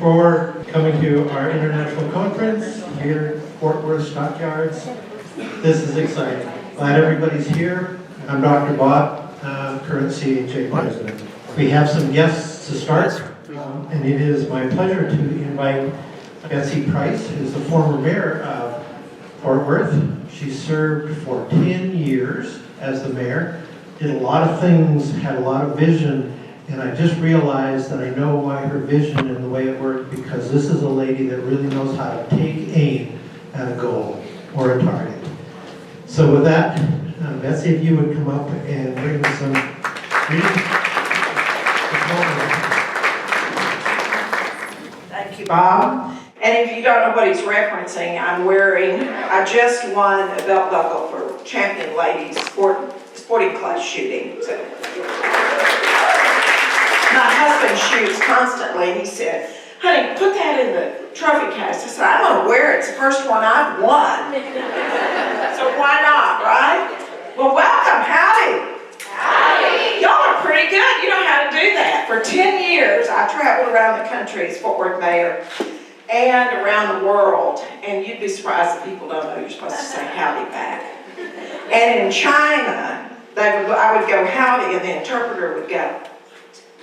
for coming to our international conference here at Fort Worth Stockyards. This is exciting. Glad everybody's here. I'm Dr. Bob, current CHA president. We have some guests to start, and it is my pleasure to invite Betsy Price, who's the former mayor of Fort Worth. She served for 10 years as the mayor, did a lot of things, had a lot of vision, and I just realized that I know why her vision and the way it worked, because this is a lady that really knows how to take aim at a goal or a target. So with that, Betsy, if you would come up and bring us some reading. Thank you, Bob. And if you don't know what he's referencing, I just won a belt buckle for champion ladies sporting class shooting. So, my husband shoots constantly, and he said, honey, put that in the trophy case. I said, I'm going to wear it. It's the first one I've won. So why not, right? Well, welcome. Howdy. Howdy. Y'all are pretty good. You know how to do that. For 10 years, I traveled around the country as Fort Worth mayor and around the world. And you'd be surprised that people don't know you're supposed to say howdy back. And in China, I would go howdy, and the interpreter would go,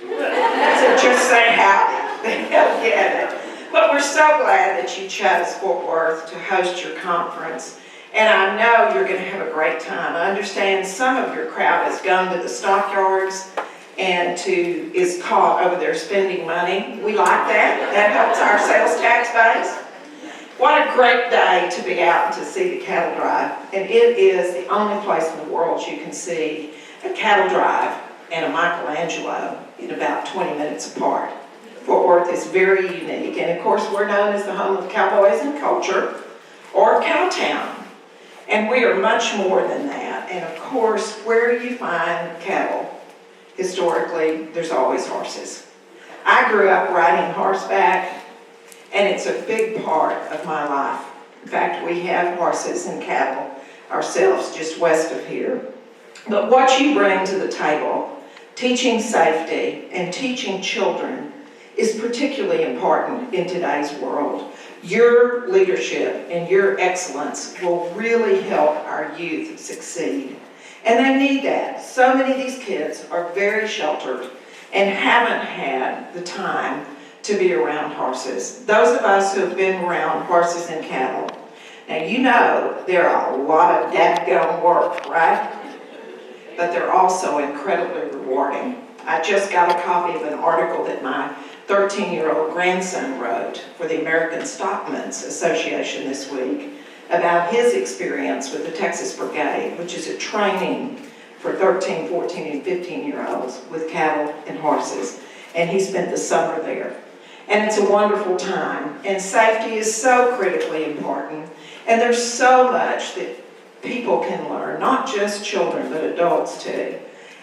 so just say howdy. They'll get it. But we're so glad that you chose Fort Worth to host your conference. And I know you're going to have a great time. I understand some of your crowd has gone to the stockyards and is caught over there spending money. We like that. That helps our sales tax base. What a great day to be out and to see the cattle drive. And it is the only place in the world you can see a cattle drive and a Michelangelo in about 20 minutes apart. Fort Worth is very unique, and of course we're known as the home of cowboys and culture, or Cowtown. And we are much more than that. And of course, where do you find cattle? Historically, there's always horses. I grew up riding horseback, and it's a big part of my life. In fact, we have horses and cattle ourselves just west of here. But what you bring to the table, teaching safety and teaching children, is particularly important in today's world. Your leadership and your excellence will really help our youth succeed. And they need that. So many of these kids are very sheltered and haven't had the time to be around horses. Those of us who have been around horses and cattle, now you know there are a lot of dadgum work, right? But they're also incredibly rewarding. I just got a copy of an article that my 13-year-old grandson wrote for the American Stockmen's Association this week about his experience with the Texas Brigade, which is a training for 13, 14, and 15-year-olds with cattle and horses. And he spent the summer there. And it's a wonderful time. And safety is so critically important. And there's so much that people can learn, not just children, but adults too.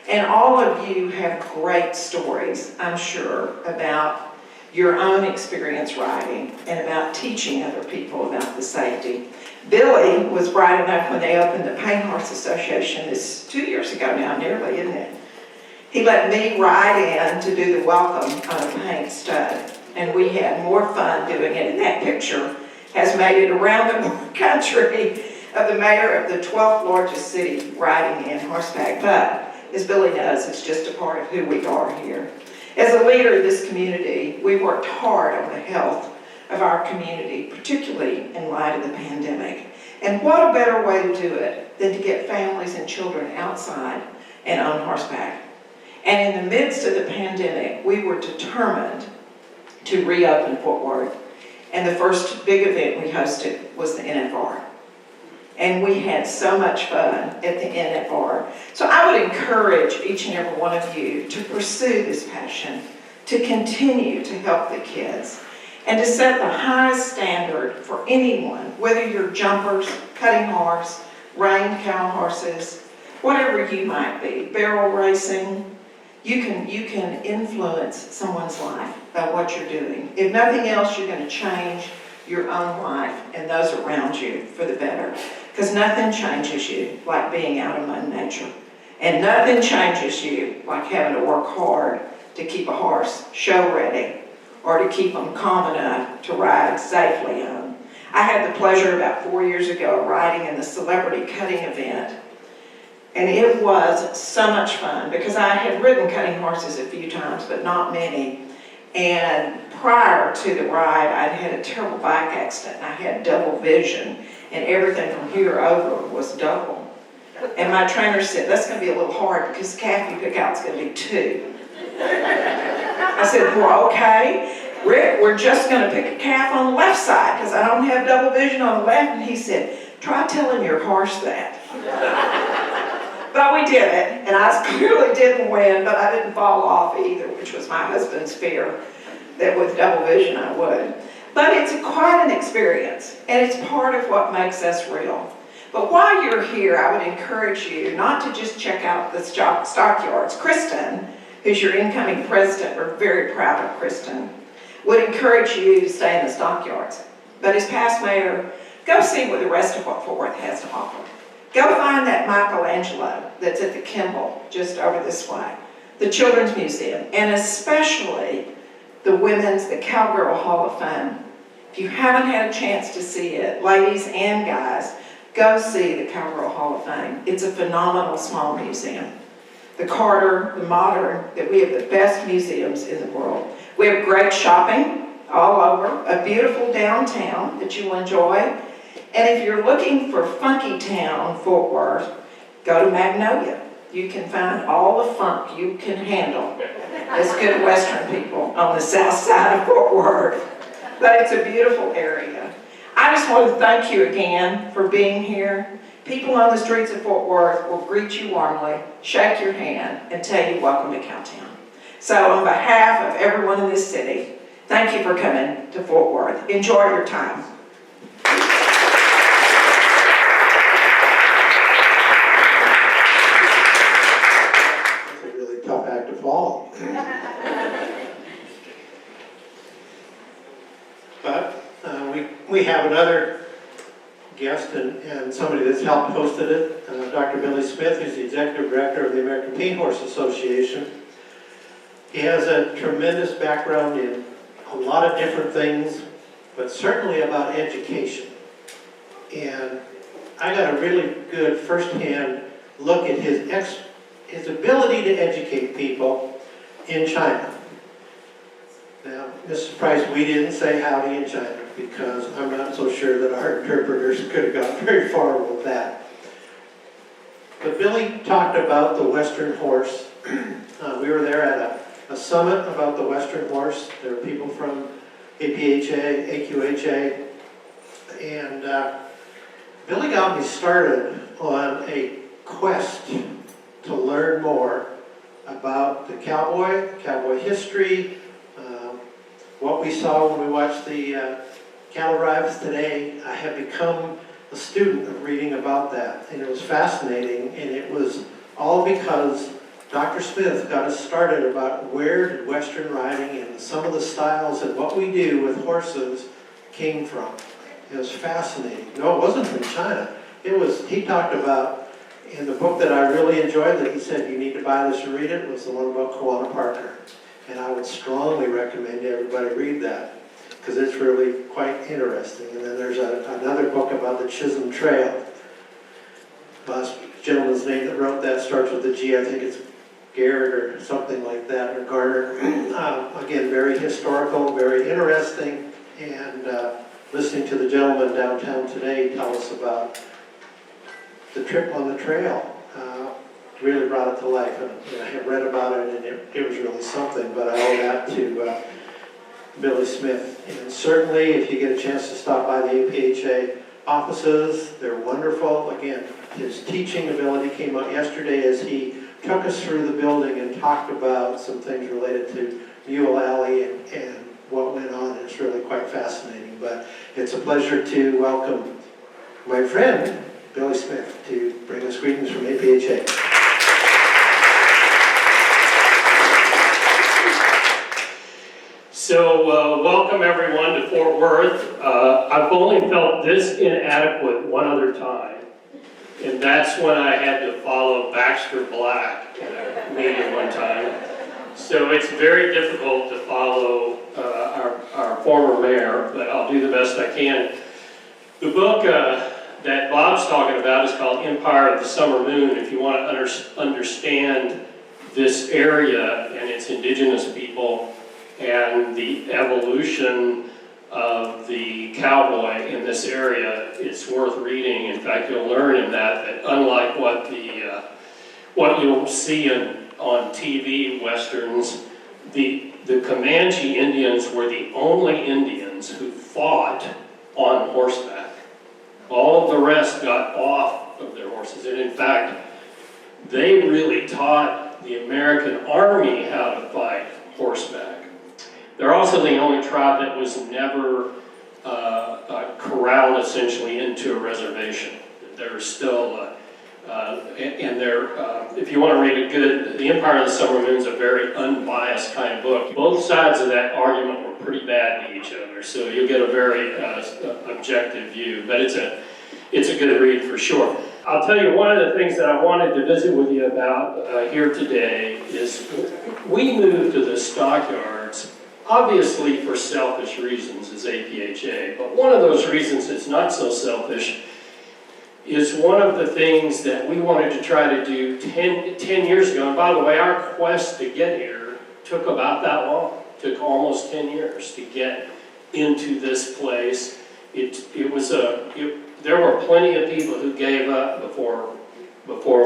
And all of you have great stories, I'm sure, about your own experience riding and about teaching other people about the safety. Billy was bright enough when they opened the Paint Horse Association 2 years ago now, nearly, isn't it? He let me ride in to do the welcome on a paint stud. And we had more fun doing it. And that picture has made it around the country of the mayor of the 12th largest city riding in horseback. But as Billy knows, it's just a part of who we are here. As a leader of this community, we worked hard on the health of our community, particularly in light of the pandemic. And what a better way to do it than to get families and children outside and on horseback. And in the midst of the pandemic, we were determined to reopen Fort Worth. And the first big event we hosted was the NFR. And we had so much fun at the NFR. So I would encourage each and every one of you to pursue this passion, to continue to help the kids, and to set the highest standard for anyone, whether you're jumpers, cutting horse, reined cow horses, whatever you might be, barrel racing. You can influence someone's life by what you're doing. If nothing else, you're going to change your own life and those around you for the better. Because nothing changes you like being out among nature. And nothing changes you like having to work hard to keep a horse show ready or to keep them calm enough to ride safely on. I had the pleasure about 4 years ago of riding in the celebrity cutting event, and it was so much fun because I had ridden cutting horses a few times, but not many. And prior to the ride, I'd had a terrible bike accident, and I had double vision, and everything from here over was double. And my trainer said, that's going to be a little hard because the calf you pick out is going to be 2. I said, well, okay. Rick, we're just going to pick a calf on the left side because I don't have double vision on the left. And he said, try telling your horse that. But we did it, and I clearly didn't win, but I didn't fall off either, which was my husband's fear, that with double vision I would. But it's quite an experience, and it's part of what makes us real. But while you're here, I would encourage you not to just check out the stockyards. Kristen, who's your incoming president, we're very proud of Kristen, would encourage you to stay in the stockyards. But as past mayor, go see what the rest of what Fort Worth has to offer. Go find that Michelangelo that's at the Kimball, just over this way, the Children's Museum, and especially the Cowgirl Hall of Fame. If you haven't had a chance to see it, ladies and guys, go see the Cowgirl Hall of Fame. It's a phenomenal small museum. The Carter, the Modern, that we have the best museums in the world. We have great shopping all over, a beautiful downtown that you will enjoy. And if you're looking for funky town, Fort Worth, go to Magnolia. You can find all the funk you can handle as good Western people on the south side of Fort Worth. But it's a beautiful area. I just want to thank you again for being here. People on the streets of Fort Worth will greet you warmly, shake your hand, and tell you welcome to Cowtown. So on behalf of everyone in this city, thank you for coming to Fort Worth. Enjoy your time. It's a really tough act to follow. But we have another guest and somebody that's helped hosted it, Dr. Billy Smith, who's the Executive Director of the American Paint Horse Association. He has a tremendous background in a lot of different things, but certainly about education. And I got a really good firsthand look at his ability to educate people in China. Now, Mrs. Price, we didn't say howdy in China because I'm not so sure that our interpreters could have gotten very far with that. But Billy talked about the Western horse. We were there at a summit about the Western horse. There were people from APHA, AQHA, and Billy got me started on a quest to learn more about the cowboy history, what we saw when we watched the cattle drives today. I have become a student of reading about that, and it was fascinating, and it was all because Dr. Smith got us started about where did Western riding and some of the styles and what we do with horses came from. It was fascinating. No, it wasn't from China. He talked about, in the book that I really enjoyed, that he said you need to buy this and read it, was the one about Koana Parker. And I would strongly recommend everybody read that, because it's really quite interesting. And then there's another book about the Chisholm Trail. Last gentleman's name that wrote that starts with a G. I think it's Garrett or something like that, or Garner. Again, very historical, very interesting, and listening to the gentleman downtown today tell us about the trip on the trail really brought it to life. And I had read about it, and it was really something, but I owe that to Billy Smith. And certainly, if you get a chance to stop by the APHA offices, they're wonderful. Again, his teaching ability came out yesterday as he took us through the building and talked about some things related to Mule Alley and what went on. It's really quite fascinating. But it's a pleasure to welcome my friend, Billy Smith, to bring us greetings from APHA. So welcome everyone to Fort Worth. I've only felt this inadequate one other time, and that's when I had to follow Baxter Black in a meeting one time. So it's very difficult to follow our former mayor, but I'll do the best I can. The book that Bob's talking about is called Empire of the Summer Moon. If you want to understand this area and its indigenous people and the evolution of the cowboy in this area, it's worth reading. In fact, you'll learn in that unlike what you'll see on TV westerns, the Comanche Indians were the only Indians who fought on horseback. All of the rest got off of their horses, and in fact, they really taught the American Army how to fight horseback. They're also the only tribe that was never corralled essentially into a reservation. They're still, if you want to read a good, The Empire of the Summer Moon is a very unbiased kind of book. Both sides of that argument were pretty bad to each other, so you'll get a very objective view, but it's a good read for sure. I'll tell you, one of the things that I wanted to visit with you about here today is we moved to the stockyards, obviously for selfish reasons as APHA, but one of those reasons that's not so selfish is one of the things that we wanted to try to do 10 years ago. And by the way, our quest to get here took about that long. It took almost 10 years to get into this place. There were plenty of people who gave up before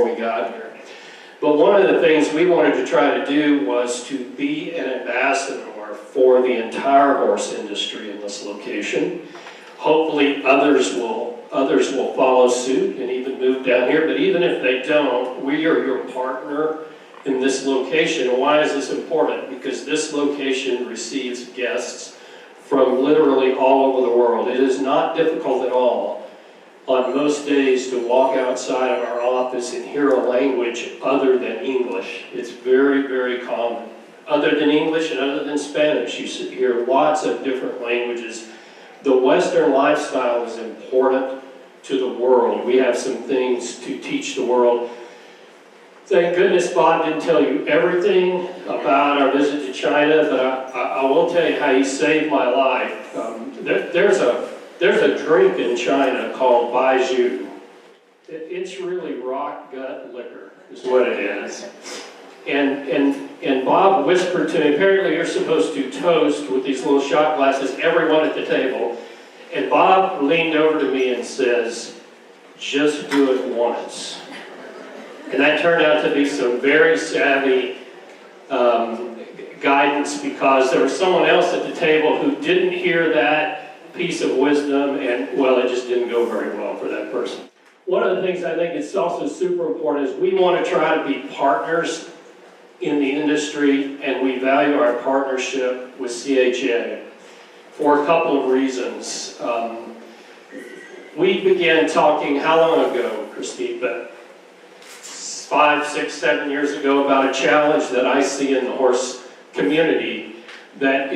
we got here. But one of the things we wanted to try to do was to be an ambassador for the entire horse industry in this location. Hopefully others will follow suit and even move down here, but even if they don't, we are your partner in this location. And why is this important? Because this location receives guests from literally all over the world. It is not difficult at all on most days to walk outside of our office and hear a language other than English. It's very, very common. Other than English and other than Spanish, you hear lots of different languages. The Western lifestyle is important to the world. We have some things to teach the world. Thank goodness Bob didn't tell you everything about our visit to China, but I will tell you how he saved my life. There's a drink in China called Baijiu. It's really rock gut liquor, is what it is. And Bob whispered to me, apparently you're supposed to toast with these little shot glasses, everyone at the table. And Bob leaned over to me and says, just do it once. And that turned out to be some very savvy guidance, because there was someone else at the table who didn't hear that piece of wisdom, and well, it just didn't go very well for that person. One of the things I think is also super important is we want to try to be partners in the industry, and we value our partnership with CHA for a couple of reasons. We began talking, how long ago, Christine? But 5, 6, 7 years ago, about a challenge that I see in the horse community that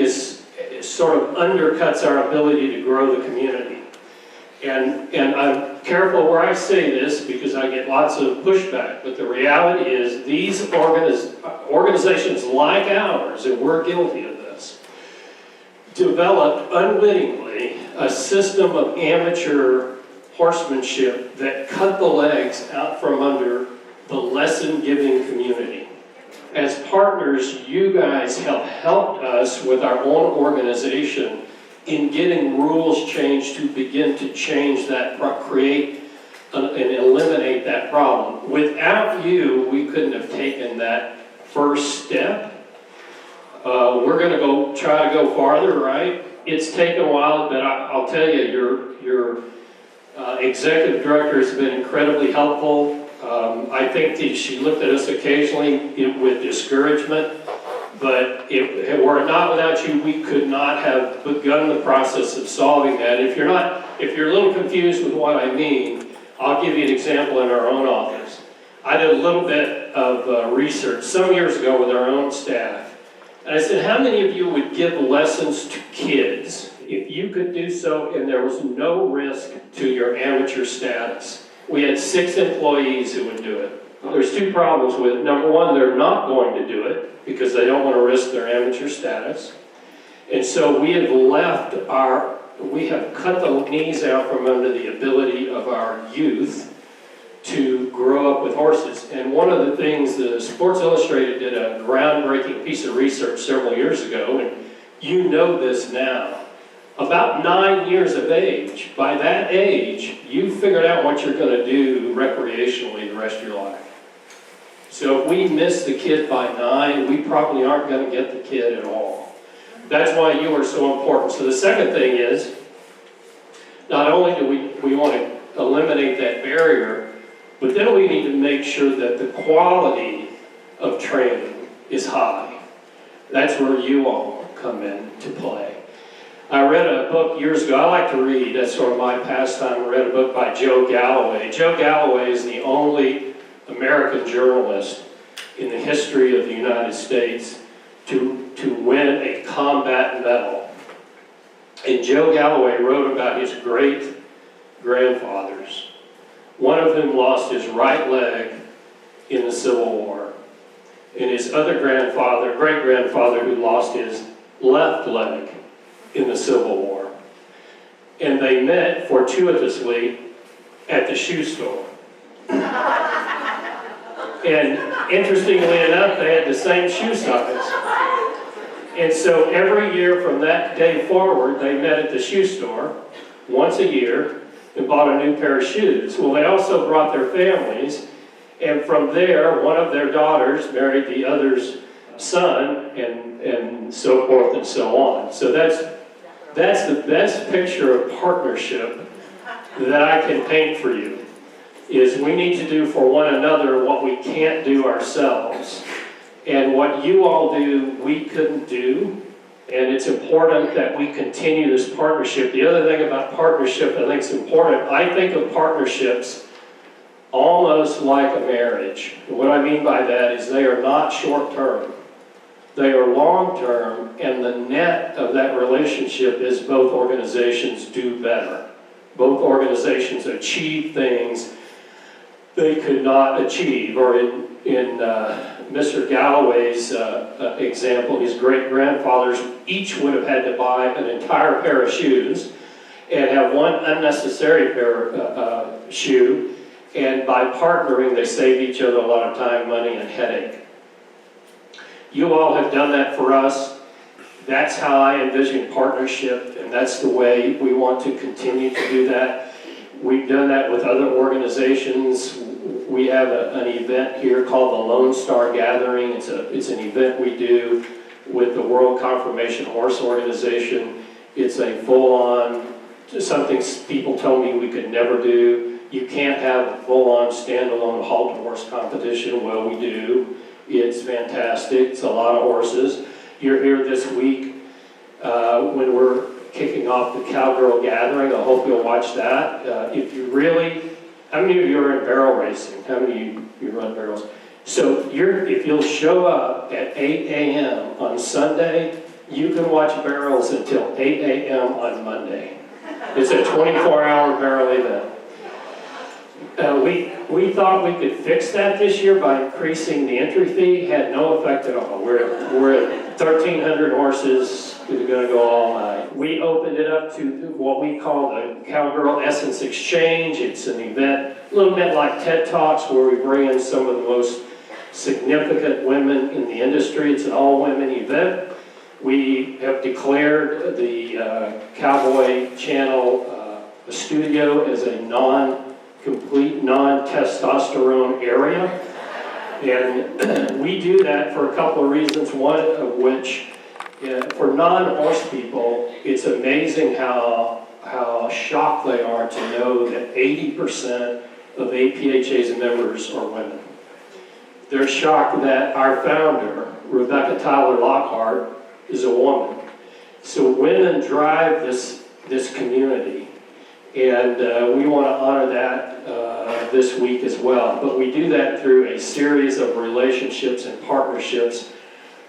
sort of undercuts our ability to grow the community. And I'm careful where I say this because I get lots of pushback, but the reality is these organizations like ours, and we're guilty of this, developed unwittingly a system of amateur horsemanship that cut the legs out from under the lesson-giving community. As partners, you guys have helped us with our own organization in getting rules changed to begin to change that, create and eliminate that problem. Without you, we couldn't have taken that first step. We're going to try to go farther, right? It's taken a while, but I'll tell you, your executive director has been incredibly helpful. I think that she looked at us occasionally with discouragement, but were it not without you, we could not have begun the process of solving that. If you're a little confused with what I mean, I'll give you an example in our own office. I did a little bit of research some years ago with our own staff, and I said, how many of you would give lessons to kids if you could do so and there was no risk to your amateur status? We had 6 employees who would do it. There's 2 problems with it. Number one, they're not going to do it because they don't want to risk their amateur status. And so we have cut the knees out from under the ability of our youth to grow up with horses. And one of the things, the Sports Illustrated did a groundbreaking piece of research several years ago, and you know this now. About 9 years of age, by that age, you figured out what you're going to do recreationally the rest of your life. So if we miss the kid by 9, we probably aren't going to get the kid at all. That's why you are so important. So the second thing is, not only do we want to eliminate that barrier, but then we need to make sure that the quality of training is high. That's where you all come in to play. I read a book years ago. I like to read. That's sort of my pastime. I read a book by Joe Galloway. Joe Galloway is the only American journalist in the history of the United States to win a combat medal. And Joe Galloway wrote about his great-grandfathers, one of whom lost his right leg in the Civil War, and his other grandfather, great-grandfather, who lost his left leg in the Civil War. And they met fortuitously at the shoe store. And interestingly enough, they had the same shoe size. And so every year from that day forward, they met at the shoe store once a year and bought a new pair of shoes. Well, they also brought their families, and from there, one of their daughters married the other's son, and so forth and so on. So that's the best picture of partnership that I can paint for you, is we need to do for one another what we can't do ourselves. And what you all do, we couldn't do. And it's important that we continue this partnership. The other thing about partnership I think is important, I think of partnerships almost like a marriage. And what I mean by that is they are not short-term. They are long-term, and the net of that relationship is both organizations do better. Both organizations achieve things they could not achieve. Or in Mr. Galloway's example, his great-grandfathers each would have had to buy an entire pair of shoes and have one unnecessary pair of shoe, and by partnering they saved each other a lot of time, money, and headache. You all have done that for us. That's how I envision partnership, and that's the way we want to continue to do that. We've done that with other organizations. We have an event here called the Lone Star Gathering. It's an event we do with the World Conformation Horse Organization. It's a full-on, something people told me we could never do. You can't have a full-on standalone halter horse competition. Well, we do. It's fantastic. It's a lot of horses. You're here this week when we're kicking off the Cowgirl Gathering. I hope you'll watch that. If you really, how many of you are in barrel racing? How many of you run barrels? So if you'll show up at 8 a.m. on Sunday, you can watch barrels until 8 a.m. on Monday. It's a 24-hour barrel event. We thought we could fix that this year by increasing the entry fee. Had no effect at all. We're at 1,300 horses. We're going to go all night. We opened it up to what we call the Cowgirl Essence Exchange. It's an event, a little bit like TED Talks, where we bring in some of the most significant women in the industry. It's an all-women event. We have declared the Cowboy Channel studio as a complete non-testosterone area. And we do that for a couple of reasons, one of which, for non-horse people, it's amazing how shocked they are to know that 80% of APHA's members are women. They're shocked that our founder, Rebecca Tyler Lockhart, is a woman. So women drive this community. And we want to honor that this week as well. But we do that through a series of relationships and partnerships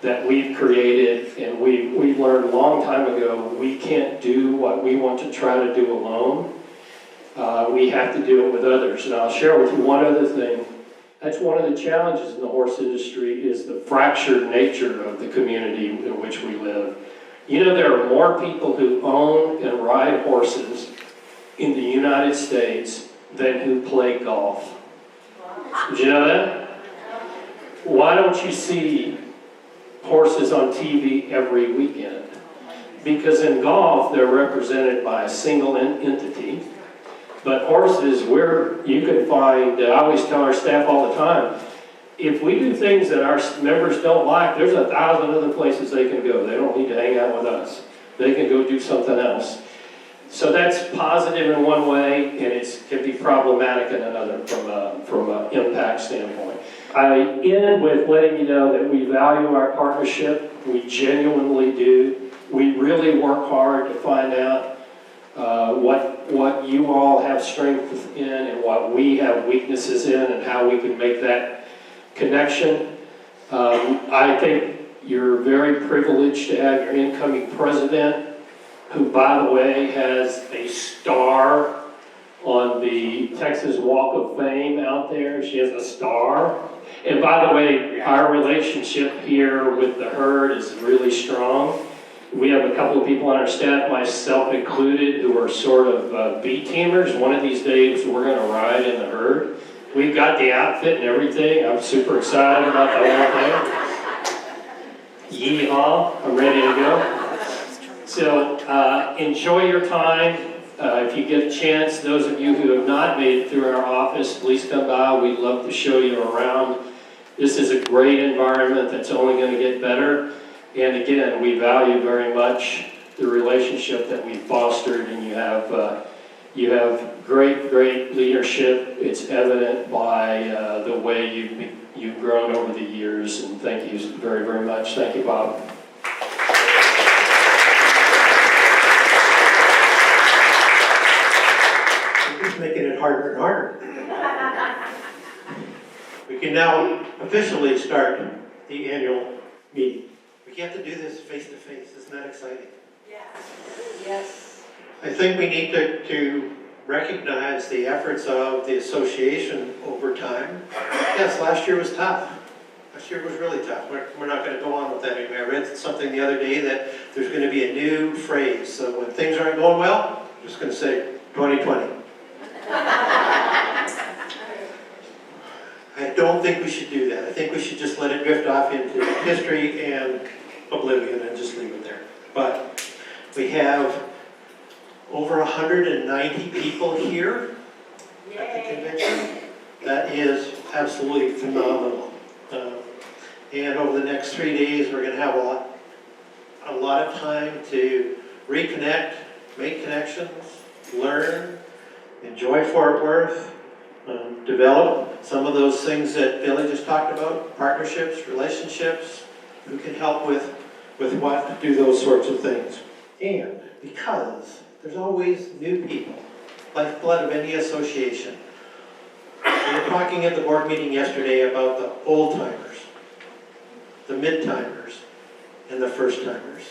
that we've created. And we've learned a long time ago, we can't do what we want to try to do alone. We have to do it with others. And I'll share with you one other thing. That's one of the challenges in the horse industry, is the fractured nature of the community in which we live. You know, there are more people who own and ride horses in the United States than who play golf. Did you know that? Why don't you see horses on TV every weekend? Because in golf, they're represented by a single entity. But horses, you can find, I always tell our staff all the time, if we do things that our members don't like, there's 1,000 other places they can go. They don't need to hang out with us. They can go do something else. So that's positive in one way, and it can be problematic in another from an impact standpoint. I end with letting you know that we value our partnership. We genuinely do. We really work hard to find out what you all have strength in and what we have weaknesses in and how we can make that connection. I think you're very privileged to have your incoming president, who, by the way, has a star on the Texas Walk of Fame out there. She has a star. And by the way, our relationship here with the herd is really strong. We have a couple of people on our staff, myself included, who are sort of B-teamers. One of these days, we're going to ride in the herd. We've got the outfit and everything. I'm super excited about the whole thing. Yeehaw, I'm ready to go. So enjoy your time. If you get a chance, those of you who have not made it through our office, please come by. We'd love to show you around. This is a great environment that's only going to get better. And again, we value very much the relationship that we've fostered, and you have great leadership. It's evident by the way you've grown over the years, and thank you very, very much. Thank you, Bob. It's making it harder and harder. We can now officially start the annual meeting. We have to do this face to face. Isn't that exciting? Yes. I think we need to recognize the efforts of the association over time. Yes, last year was tough. Last year was really tough. We're not going to go on with that anymore. I read something the other day that there's going to be a new phrase. So when things aren't going well, I'm just going to say 2020. I don't think we should do that. I think we should just let it drift off into history and oblivion and just leave it there. But we have over 190 people here at the convention. That is absolutely phenomenal. And over the next 3 days, we're going to have a lot of time to reconnect, make connections, learn, enjoy Fort Worth, develop some of those things that Billy just talked about, partnerships, relationships, who can help with what to do those sorts of things. And because there's always new people, lifeblood of any association. We were talking at the board meeting yesterday about the old timers, the mid-timers, and the first-timers.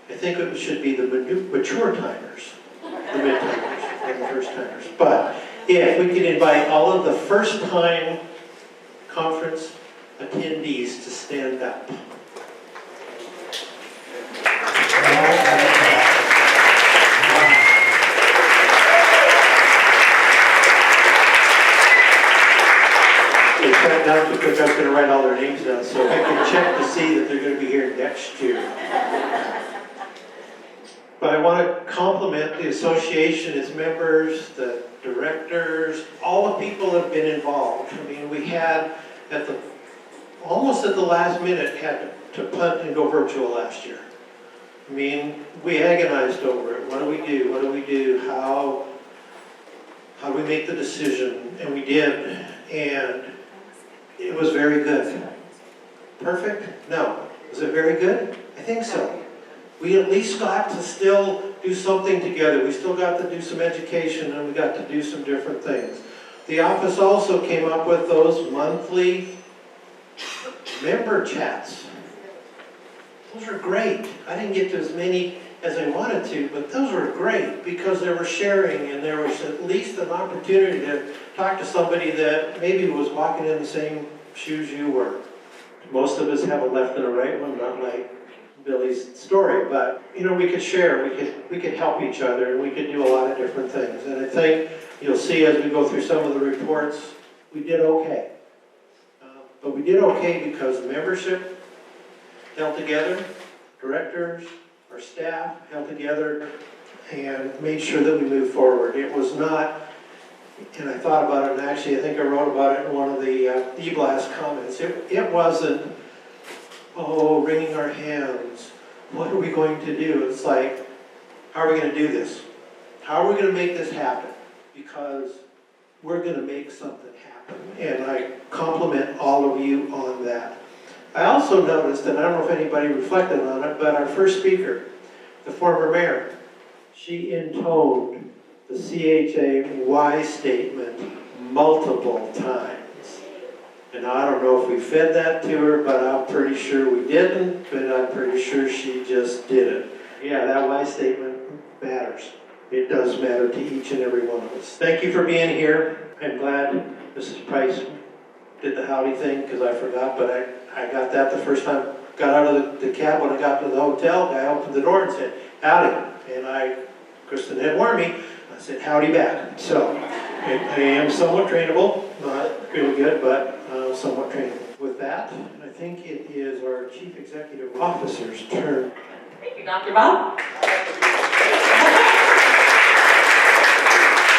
I think it should be the mature timers, the mid-timers, and the first-timers. But if we could invite all of the first-time conference attendees to stand up. They sat down too quick, I was going to write all their names down, so I can check to see that they're going to be here next year. But I want to compliment the association, its members, the directors, all the people that have been involved. I mean, we had almost at the last minute had to punt and go virtual last year. I mean, we agonized over it. What do we do? What do we do? How do we make the decision? And we did. And it was very good. Perfect? No. Was it very good? I think so. We at least got to still do something together. We still got to do some education, and we got to do some different things. The office also came up with those monthly member chats. Those were great. I didn't get to as many as I wanted to, but those were great because they were sharing, and there was at least an opportunity to talk to somebody that maybe was walking in the same shoes you were. Most of us have a left and a right one, not like Billy's story, but we could share, we could help each other, and we could do a lot of different things. And I think you'll see as we go through some of the reports, we did okay. But we did okay because membership held together, directors, our staff held together, and made sure that we moved forward. It was not, and I thought about it, and actually I think I wrote about it in one of the e-blast comments. It wasn't, oh, wringing our hands. What are we going to do? It's like, how are we going to do this? How are we going to make this happen? Because we're going to make something happen. And I compliment all of you on that. I also noticed, and I don't know if anybody reflected on it, but our first speaker, the former mayor, she intoned the CHA-Y statement multiple times. And I don't know if we fed that to her, but I'm pretty sure we didn't, but I'm pretty sure she just did it. Yeah, that Y statement matters. It does matter to each and every one of us. Thank you for being here. I'm glad Mrs. Price did the howdy thing, because I forgot, but I got that the first time. Got out of the cab when I got to the hotel, guy opened the door and said, howdy. And Kristen had warned me, I said, howdy back. So, I am somewhat trainable, not really good, but somewhat trainable. With that, I think it is our Chief Executive Officer's turn. Thank you, Dr. Bob.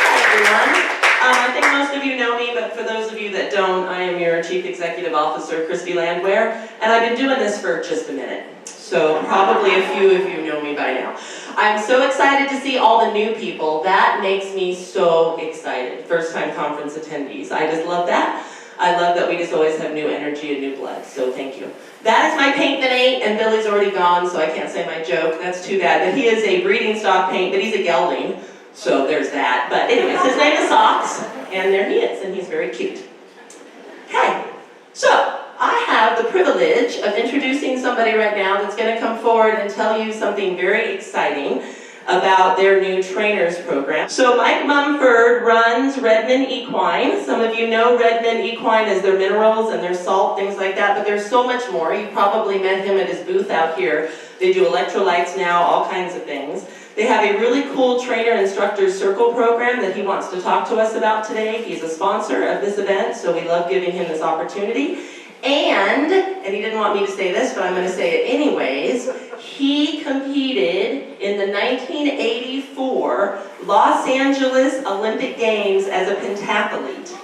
Hi, everyone. I think most of you know me, but for those of you that don't, I am your Chief Executive Officer, Christy Landwehr, and I've been doing this for just a minute. So probably a few of you know me by now. I'm so excited to see all the new people. That makes me so excited. First-time conference attendees. I just love that. I love that we just always have new energy and new blood, so thank you. That is my paint that ain't, and Billy's already gone, so I can't say my joke. That's too bad. But he is a breeding stock paint, but he's a gelding, so there's that. But anyways, his name is Socks, and there he is, and he's very cute. Okay, so I have the privilege of introducing somebody right now that's going to come forward and tell you something very exciting about their new trainers program. So Mike Mumford runs Redmond Equine. Some of you know Redmond Equine as their minerals and their salt, things like that, but there's so much more. You probably met him at his booth out here. They do electrolytes now, all kinds of things. They have a really cool trainer instructor circle program that he wants to talk to us about today. He's a sponsor of this event, so we love giving him this opportunity. And he didn't want me to say this, but I'm going to say it anyways, he competed in the 1984 Los Angeles Olympic Games as a pentathlete.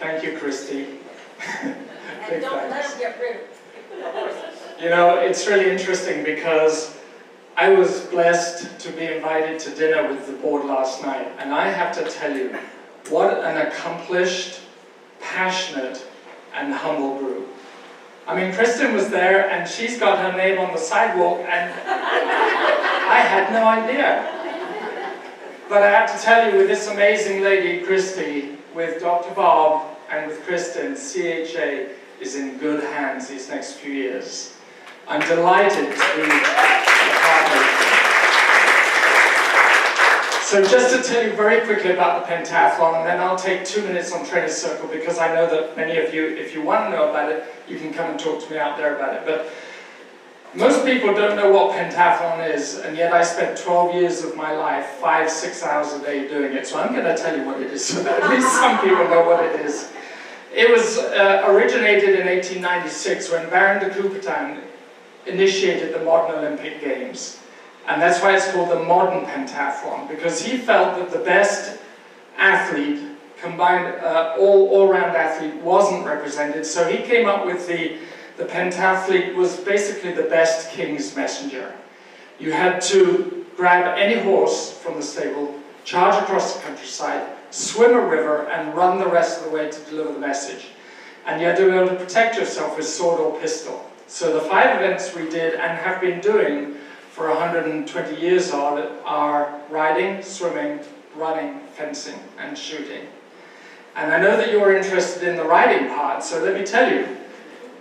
Thank you, Christy. And don't let him get rid of horses. You know, it's really interesting because I was blessed to be invited to dinner with the board last night, and I have to tell you, what an accomplished, passionate, and humble group. I mean, Kristen was there, and she's got her name on the sidewalk, and I had no idea. But I have to tell you, with this amazing lady, Christy, with Dr. Bob, and with Kristen, CHA is in good hands these next few years. I'm delighted to be a partner. So just to tell you very quickly about the pentathlon, and then I'll take 2 minutes on Trainer Circle, because I know that many of you, if you want to know about it, you can come and talk to me out there about it. But most people don't know what pentathlon is, and yet I spent 12 years of my life, 5-6 hours a day doing it. So I'm going to tell you what it is, so that at least some people know what it is. It was originated in 1896 when Baron de Coubertin initiated the modern Olympic Games. And that's why it's called the modern pentathlon, because he felt that the best athlete, combined all-round athlete, wasn't represented. So he came up with the pentathlete was basically the best king's messenger. You had to grab any horse from the stable, charge across the countryside, swim a river, and run the rest of the way to deliver the message. And you had to be able to protect yourself with sword or pistol. So the 5 events we did and have been doing for 120 years are riding, swimming, running, fencing, and shooting. And I know that you're interested in the riding part, so let me tell you,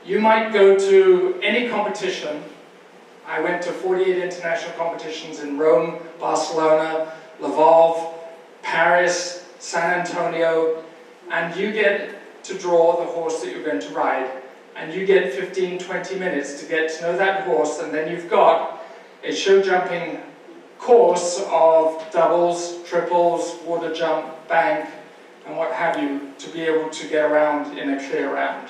you might go to any competition. I went to 48 international competitions in Rome, Barcelona, Lvov, Paris, San Antonio, and you get to draw the horse that you're going to ride, and you get 15, 20 minutes to get to know that horse, and then you've got a show jumping course of doubles, triples, water jump, bank, and what have you, to be able to get around in a clear round.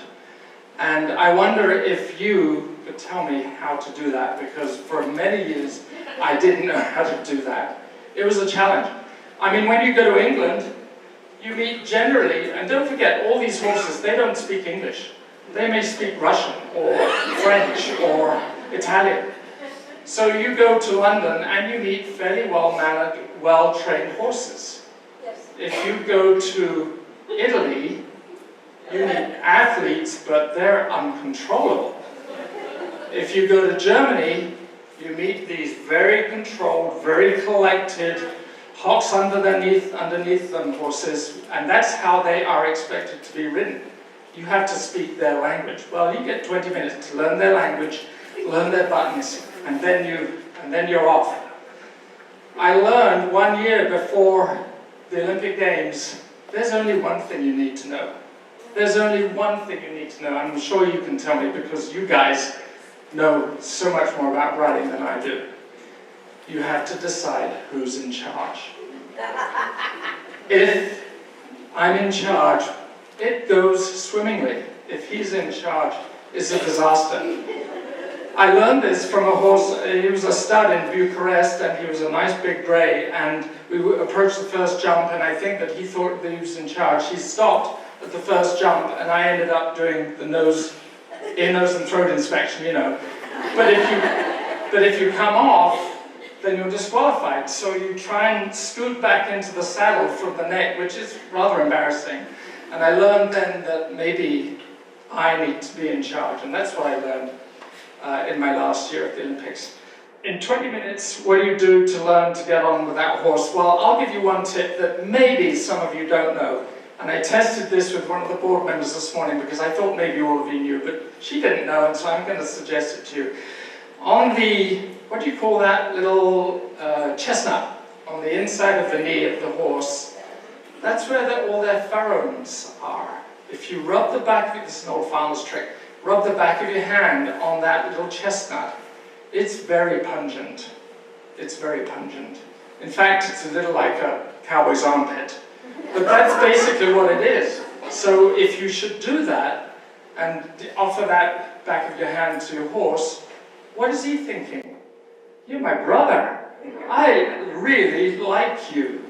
And I wonder if you could tell me how to do that, because for many years I didn't know how to do that. It was a challenge. I mean, when you go to England, you meet generally, and don't forget, all these horses, they don't speak English. They may speak Russian, or French, or Italian. So you go to London and you meet fairly well-mannered, well-trained horses. If you go to Italy, you meet athletes, but they're uncontrollable. If you go to Germany, you meet these very controlled, very collected, hocks underneath them horses, and that's how they are expected to be ridden. You have to speak their language. Well, you get 20 minutes to learn their language, learn their buttons, and then you're off. I learned 1 year before the Olympic Games, there's only one thing you need to know. There's only one thing you need to know. I'm sure you can tell me, because you guys know so much more about riding than I do. You have to decide who's in charge. If I'm in charge, it goes swimmingly. If he's in charge, it's a disaster. I learned this from a horse. He was a stud in Bucharest, and he was a nice big grey, and we approached the first jump, and I think that he thought that he was in charge. He stopped at the first jump, and I ended up doing the ear, nose and throat inspection, you know. But if you come off, then you're disqualified. So you try and scoot back into the saddle from the neck, which is rather embarrassing. And I learned then that maybe I need to be in charge, and that's what I learned in my last year at the Olympics. In 20 minutes, what do you do to learn to get on with that horse? Well, I'll give you one tip that maybe some of you don't know. And I tested this with one of the board members this morning, because I thought maybe all of you knew, but she didn't know, and so I'm going to suggest it to you. On the, what do you call that little chestnut, on the inside of the knee of the horse, that's where all their pheromones are. If you rub the back of it, this is an old farmer's trick, rub the back of your hand on that little chestnut, it's very pungent. It's very pungent. In fact, it's a little like a cowboy's armpit. But that's basically what it is. So if you should do that, and offer that back of your hand to your horse, what is he thinking? You're my brother. I really like you.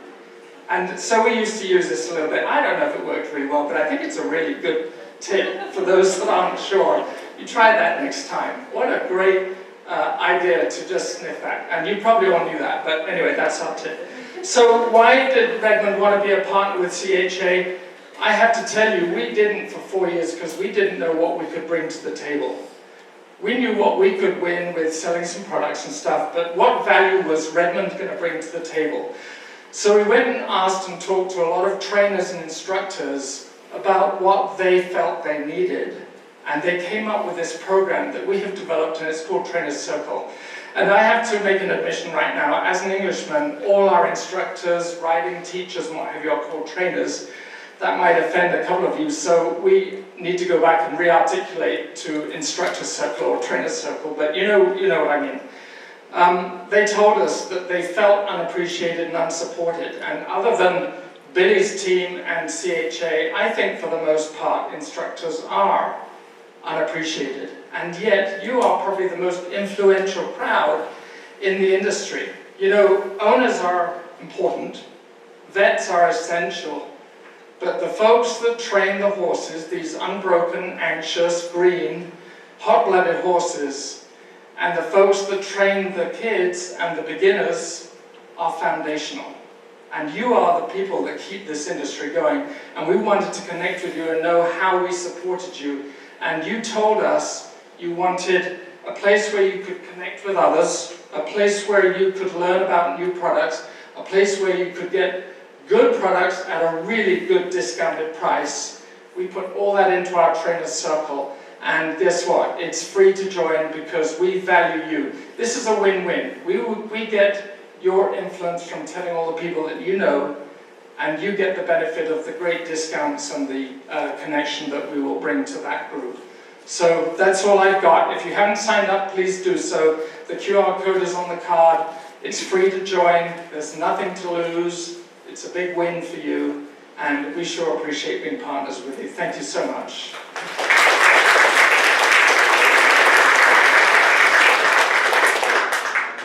And so we used to use this a little bit. I don't know if it worked really well, but I think it's a really good tip for those that aren't sure. You try that next time. What a great idea to just sniff that. And you probably all knew that, but anyway, that's our tip. So why did Redmond want to be a partner with CHA? I have to tell you, we didn't for 4 years, because we didn't know what we could bring to the table. We knew what we could win with selling some products and stuff, but what value was Redmond going to bring to the table? So we went and asked and talked to a lot of trainers and instructors about what they felt they needed. And they came up with this program that we have developed, and it's called Trainer's Circle. And I have to make an admission right now, as an Englishman, all our instructors, riding teachers, and what have you, are called trainers. That might offend a couple of you, so we need to go back and re-articulate to Instructor's Circle or Trainer's Circle, but you know what I mean. They told us that they felt unappreciated and unsupported, and other than Billy's team and CHA, I think for the most part, instructors are unappreciated. And yet, you are probably the most influential crowd in the industry. You know, owners are important, vets are essential, but the folks that train the horses, these unbroken, anxious, green, hot-blooded horses, and the folks that train the kids and the beginners are foundational. And you are the people that keep this industry going. And we wanted to connect with you and know how we supported you. And you told us you wanted a place where you could connect with others, a place where you could learn about new products, a place where you could get good products at a really good discounted price. We put all that into our Trainer's Circle. And guess what? It's free to join because we value you. This is a win-win. We get your influence from telling all the people that you know, and you get the benefit of the great discounts and the connection that we will bring to that group. So that's all I've got. If you haven't signed up, please do so. The QR code is on the card. It's free to join. There's nothing to lose. It's a big win for you, and we sure appreciate being partners with you. Thank you so much.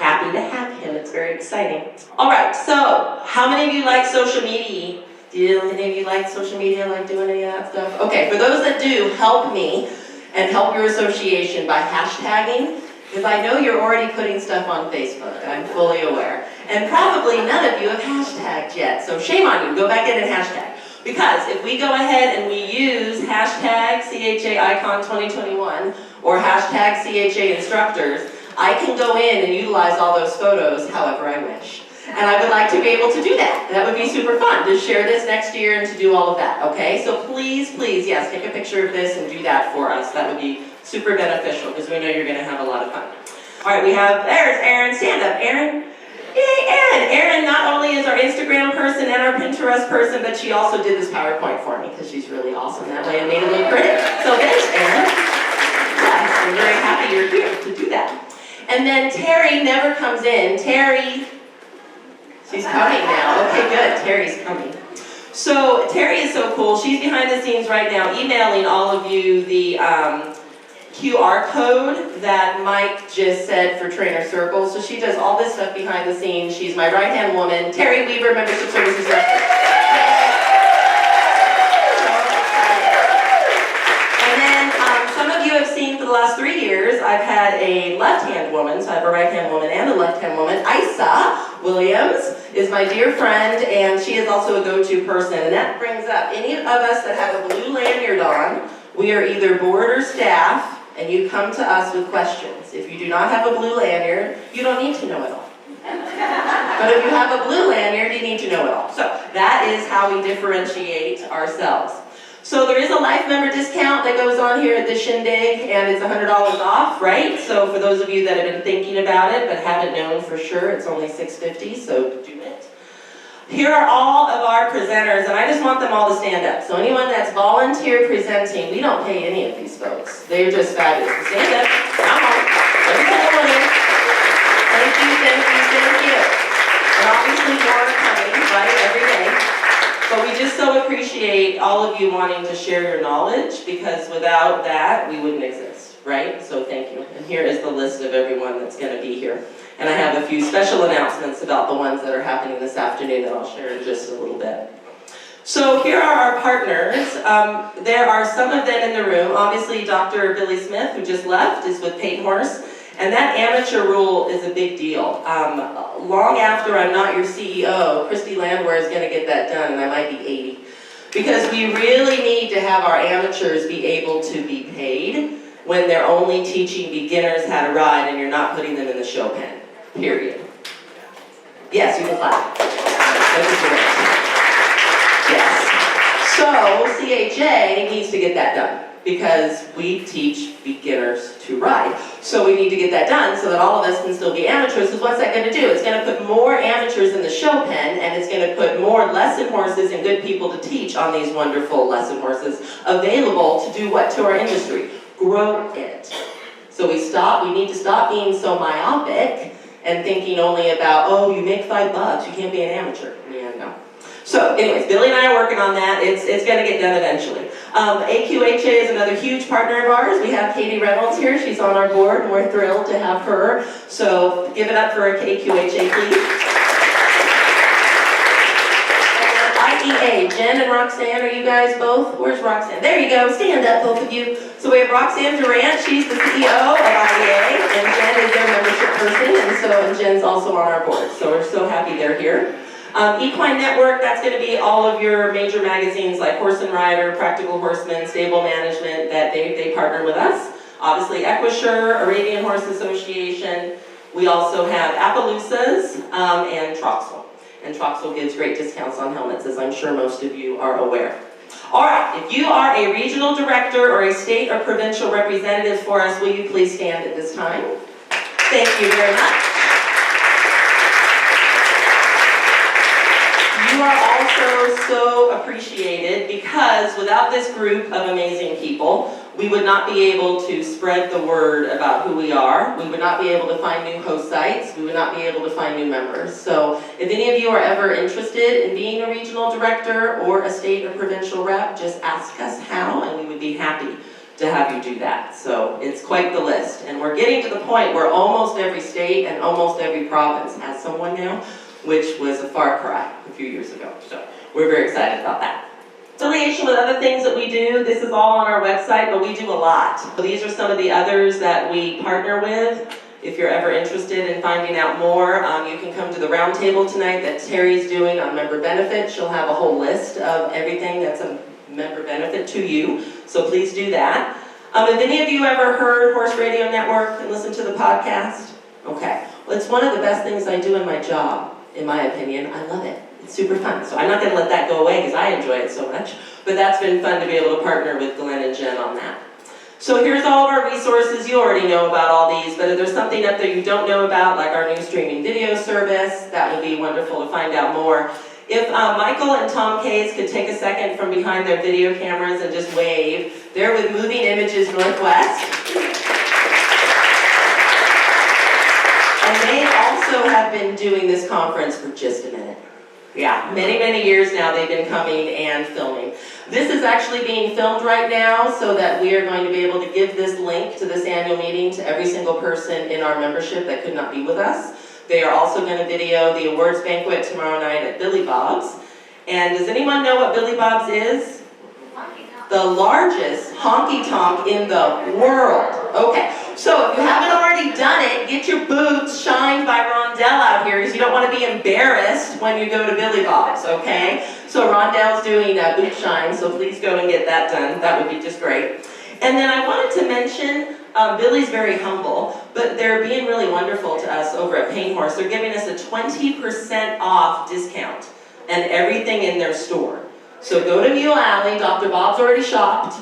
Happy to have him, it's very exciting. All right, so how many of you like social media? Do any of you like social media, like doing any of that stuff? Okay, for those that do, help me and help your association by hashtagging, because I know you're already putting stuff on Facebook, I'm fully aware. And probably none of you have hashtagged yet, so shame on you, go back in and hashtag. Because if we go ahead and we use hashtag CHA Icon 2021 or hashtag CHA Instructors, I can go in and utilize all those photos however I wish. And I would like to be able to do that. That would be super fun, to share this next year and to do all of that, okay? So please, please, yes, take a picture of this and do that for us. That would be super beneficial because we know you're gonna have a lot of fun. All right, there's Erin, stand up, Erin. Yay, Erin! Erin not only is our Instagram person and our Pinterest person, but she also did this PowerPoint for me because she's really awesome that way and made it look pretty. So thanks, Erin. Yes, I'm very happy you're here to do that. And then Terry never comes in. Terry, she's coming now. Okay, good, Terry's coming. So Terry is so cool. She's behind the scenes right now emailing all of you the QR code that Mike just said for Trainer Circle. So she does all this stuff behind the scenes. She's my right-hand woman. Terry Weaver, Membership Services Director. And then some of you have seen for the last 3 years, I've had a left-hand woman, so I have a right-hand woman and a left-hand woman. Isa Williams is my dear friend, and she is also a go-to person. And that brings up any of us that have a blue lanyard on. We are either board or staff, and you come to us with questions. If you do not have a blue lanyard, you don't need to know it all. But if you have a blue lanyard, you need to know it all. So that is how we differentiate ourselves. So there is a life member discount that goes on here at the Shindig, and it's $100 off, right? So for those of you that have been thinking about it but haven't known for sure, it's only $6.50, so do it. Here are all of our presenters, and I just want them all to stand up. So anyone that's volunteer presenting, we don't pay any of these folks. They're just fabulous. Stand up, come on, every single one of you. Thank you, thank you, thank you. And obviously more are coming, right, every day. But we just so appreciate all of you wanting to share your knowledge, because without that, we wouldn't exist, right? So thank you. And here is the list of everyone that's going to be here. And I have a few special announcements about the ones that are happening this afternoon that I'll share in just a little bit. So here are our partners. There are some of them in the room. Obviously, Dr. Billy Smith, who just left, is with Peyton Horse. And that amateur rule is a big deal. Long after I'm not your CEO, Christy Landwehr is going to get that done, and I might be 80. Because we really need to have our amateurs be able to be paid when they're only teaching beginners how to ride and you're not putting them in the show pen, period. Yes, you can clap. That was great. Yes. So CHA needs to get that done, because we teach beginners to ride. So we need to get that done so that all of us can still be amateurs, because what's that going to do? It's going to put more amateurs in the show pen, and it's going to put more lesson horses and good people to teach on these wonderful lesson horses available to do what to our industry? Grow it. So we need to stop being so myopic and thinking only about, oh, you make $5, you can't be an amateur. Yeah, no. So anyways, Billy and I are working on that. It's going to get done eventually. AQHA is another huge partner of ours. We have Katie Reynolds here. She's on our board, and we're thrilled to have her. So give it up for AQHA, please. IEA, Jen and Roxanne, are you guys both? Where's Roxanne? There you go. Stand up, both of you. So we have Roxanne Durant. She's the CEO of IEA, and Jen is their membership person, and Jen's also on our board. So we're so happy they're here. Equine Network, that's going to be all of your major magazines like Horse and Rider, Practical Horseman, Stable Management, that they partner with us. Obviously Equisure, Arabian Horse Association. We also have Appaloosas and Troxel. And Troxel gives great discounts on helmets, as I'm sure most of you are aware. All right, if you are a regional director or a state or provincial representative for us, will you please stand at this time? Thank you very much. You are also so appreciated because without this group of amazing people, we would not be able to spread the word about who we are. We would not be able to find new host sites. We would not be able to find new members. So if any of you are ever interested in being a regional director or a state or provincial rep, just ask us how, and we would be happy to have you do that. So it's quite the list. And we're getting to the point where almost every state and almost every province has someone now, which was a far cry a few years ago. So we're very excited about that. Affiliation with other things that we do, this is all on our website, but we do a lot. So these are some of the others that we partner with. If you're ever interested in finding out more, you can come to the roundtable tonight that Terry's doing on member benefits. She'll have a whole list of everything that's a member benefit to you, so please do that. Have any of you ever heard Horse Radio Network and listened to the podcast? Okay, well, it's one of the best things I do in my job, in my opinion. I love it. It's super fun. So I'm not going to let that go away because I enjoy it so much. But that's been fun to be able to partner with Glenn and Jen on that. So here's all of our resources. You already know about all these, but if there's something up there you don't know about, like our new streaming video service, that would be wonderful to find out more. If Michael and Tom Case could take a second from behind their video cameras and just wave. They're with Moving Images Northwest. And they also have been doing this conference for just a minute. Yeah, many, many years now they've been coming and filming. This is actually being filmed right now so that we are going to be able to give this link to this annual meeting to every single person in our membership that could not be with us. They are also going to video the awards banquet tomorrow night at Billy Bob's. And does anyone know what Billy Bob's is? The largest honky tonk in the world. Okay, so if you haven't already done it, get your boots shined by Rondell out here because you don't want to be embarrassed when you go to Billy Bob's, okay? So Rondell's doing boot shine, so please go and get that done. That would be just great. And then I wanted to mention, Billy's very humble, but they're being really wonderful to us over at Paint Horse. They're giving us a 20% off discount and everything in their store. So go to Mule Alley. Dr. Bob's already shopped.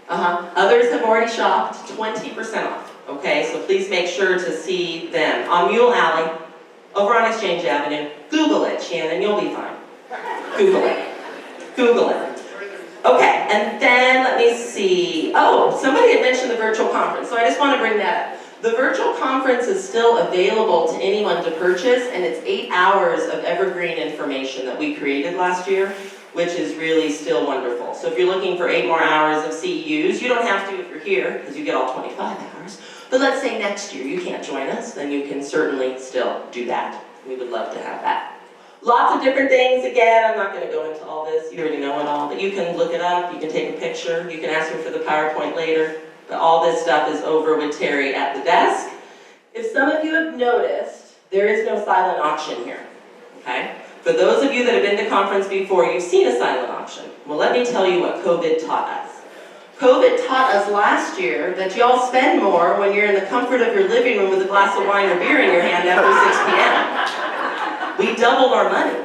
Others have already shopped. 20% off. Okay, so please make sure to see them on Mule Alley, over on Exchange Avenue. Google it, Shannon. You'll be fine. Google it. Google it. Okay, and then let me see. Oh, somebody had mentioned the virtual conference, so I just want to bring that up. The virtual conference is still available to anyone to purchase, and it's 8 hours of evergreen information that we created last year, which is really still wonderful. So if you're looking for 8 more hours of CEUs, you don't have to if you're here, because you get all 25 hours. But let's say next year you can't join us, then you can certainly still do that. We would love to have that. Lots of different things. Again, I'm not going to go into all this. You already know it all. But you can look it up. You can take a picture. You can ask me for the PowerPoint later. But all this stuff is over with Terry at the desk. If some of you have noticed, there is no silent auction here. Okay? For those of you that have been to conference before, you've seen a silent auction. Well, let me tell you what COVID taught us. COVID taught us last year that y'all spend more when you're in the comfort of your living room with a glass of wine or beer in your hand after 6 p.m. We doubled our money.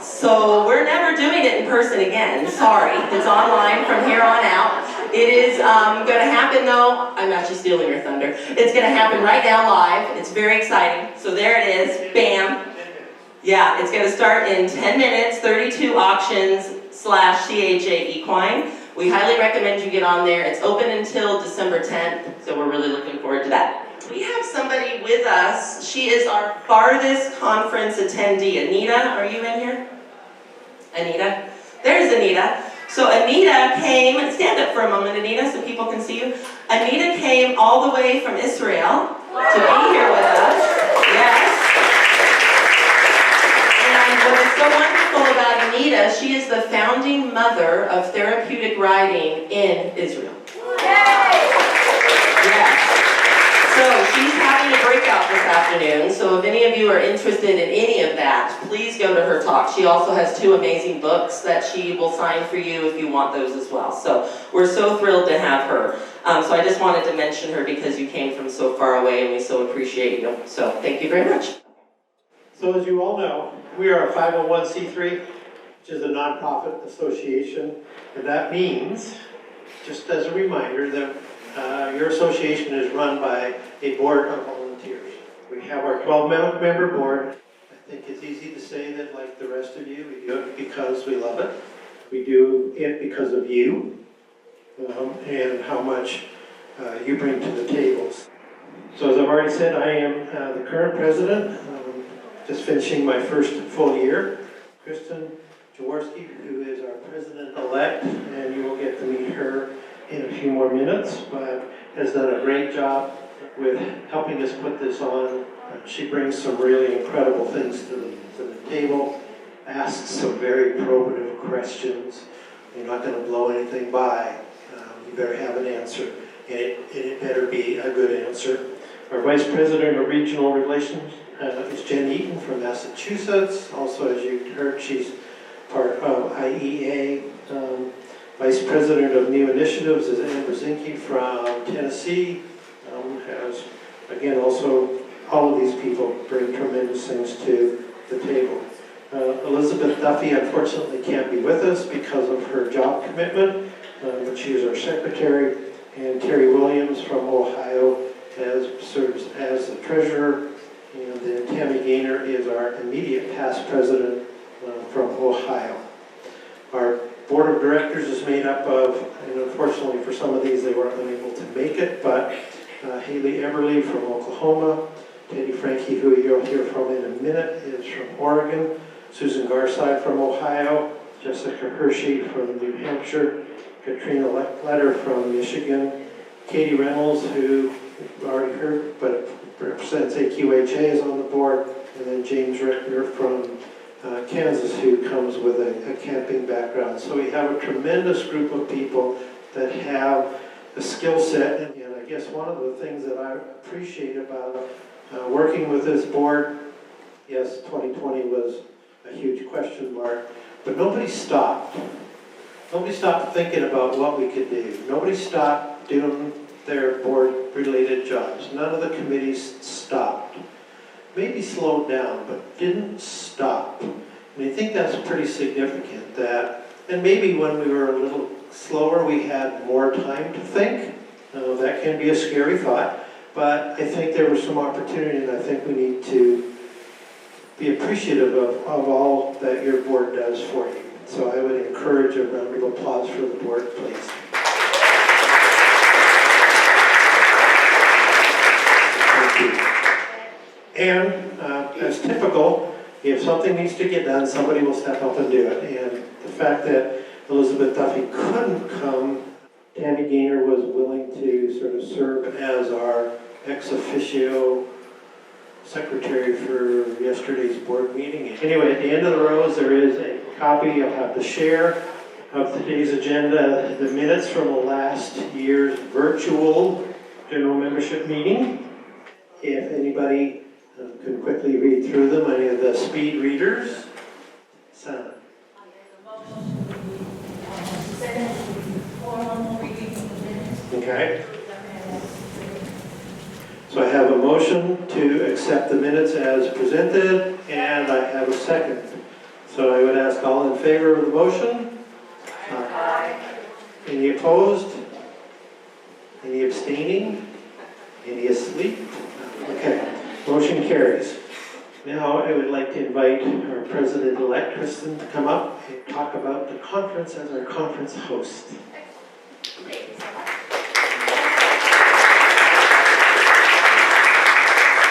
So we're never doing it in person again. Sorry. It's online from here on out. It is going to happen though. I'm actually stealing your thunder. It's going to happen right now live. It's very exciting. So there it is. Bam. Yeah, it's going to start in 10 minutes, 32 auctions / CHA Equine. We highly recommend you get on there. It's open until December 10th, so we're really looking forward to that. We have somebody with us. She is our farthest conference attendee. Anita, are you in here? Anita? There's Anita. So Anita came, stand up for a moment, Anita, so people can see you. Anita came all the way from Israel to be here with us. Yes. And what is so wonderful about Anita, she is the founding mother of therapeutic riding in Israel. Yes. So she's having a breakout this afternoon, so if any of you are interested in any of that, please go to her talk. She also has 2 amazing books that she will sign for you if you want those as well. So we're so thrilled to have her. So I just wanted to mention her because you came from so far away and we so appreciate you. So thank you very much. So as you all know, we are a 501c3, which is a nonprofit association, and that means, just as a reminder, that your association is run by a board of volunteers. We have our 12-member board. I think it's easy to say that, like the rest of you, we do it because we love it. We do it because of you, and how much you bring to the tables. So as I've already said, I am the current president, just finishing my first full year. Kristen Jaworski, who is our president-elect, and you will get to meet her in a few more minutes, but has done a great job with helping us put this on. She brings some really incredible things to the table, asks some very probative questions. You're not going to blow anything by. You better have an answer, and it better be a good answer. Our Vice President of Regional Relations is Jen Eaton from Massachusetts. Also, as you heard, she's part of IEA. Vice President of New Initiatives is Ann Brzezinski from Tennessee. Has, again, also all of these people bring tremendous things to the table. Elizabeth Duffy unfortunately can't be with us because of her job commitment, but she is our secretary. And Terry Williams from Ohio serves as the treasurer. And then Tammy Gaynor is our immediate past president from Ohio. Our board of directors is made up of, and unfortunately for some of these they weren't able to make it, but Haley Eberly from Oklahoma, Teddy Frankie, who you'll hear from in a minute, is from Oregon, Susan Garside from Ohio, Jessica Hershey from New Hampshire, Katrina Letter from Michigan, Katie Reynolds, who you already heard but represents AQHA, is on the board, and then James Rickner from Kansas, who comes with a camping background. So we have a tremendous group of people that have a skill set, and I guess one of the things that I appreciate about working with this board, yes, 2020 was a huge question mark, but nobody stopped. Nobody stopped thinking about what we could do. Nobody stopped doing their board-related jobs. None of the committees stopped. Maybe slowed down, but didn't stop. And I think that's pretty significant. And maybe when we were a little slower, we had more time to think. That can be a scary thought, but I think there was some opportunity, and I think we need to be appreciative of all that your board does for you. So I would encourage a round of applause for the board, please. Thank you. And as typical, if something needs to get done, somebody will step up and do it. And the fact that Elizabeth Duffy couldn't come, Tammy Gaynor was willing to sort of serve as our ex officio secretary for yesterday's board meeting. Anyway, at the end of the rows, there is a copy you'll have to share of today's agenda, the minutes from the last year's virtual general membership meeting. If anybody can quickly read through them, any of the speed readers. Sana. Okay. So I have a motion to accept the minutes as presented, and I have a second. So I would ask all in favor of the motion? Aye. Any opposed? Any abstaining? Any asleep? Okay, motion carries. Now I would like to invite our President-elect, Kristen, to come up and talk about the conference as our conference host.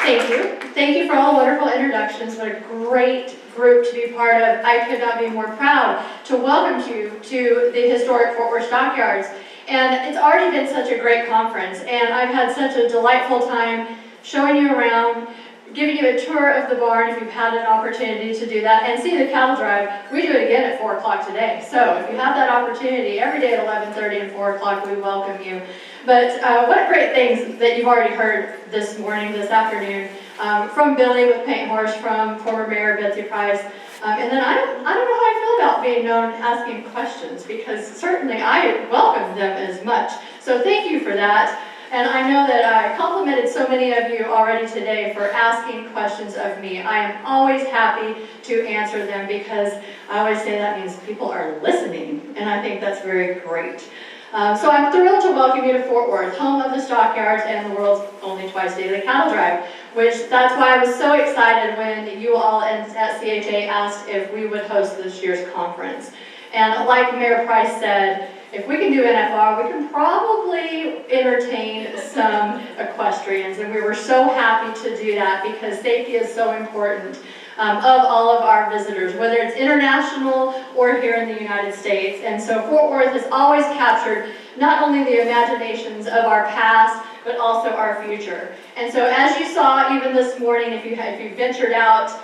Thank you. Thank you for all the wonderful introductions. What a great group to be part of. I could not be more proud to welcome you to the historic Fort Worth Stockyards. And it's already been such a great conference, and I've had such a delightful time showing you around, giving you a tour of the barn if you've had an opportunity to do that, and see the cattle drive. We do it again at 4 o'clock today. So if you have that opportunity, every day at 11:30 and 4 o'clock, we welcome you. But what great things that you've already heard this morning, this afternoon, from Billy with Paint Horse, from former Mayor Betsy Price. And then I don't know how I feel about being known asking questions, because certainly I welcome them as much. So thank you for that. And I know that I complimented so many of you already today for asking questions of me. I am always happy to answer them, because I always say that means people are listening, and I think that's very great. So I'm thrilled to welcome you to Fort Worth, home of the Stockyards and the world's only twice daily cattle drive. which that's why I was so excited when you all at CHA asked if we would host this year's conference. And like Mayor Price said, if we can do NFR, we can probably entertain some equestrians, and we were so happy to do that because safety is so important of all of our visitors, whether it's international or here in the United States. And so Fort Worth has always captured not only the imaginations of our past, but also our future. And so as you saw even this morning, if you ventured out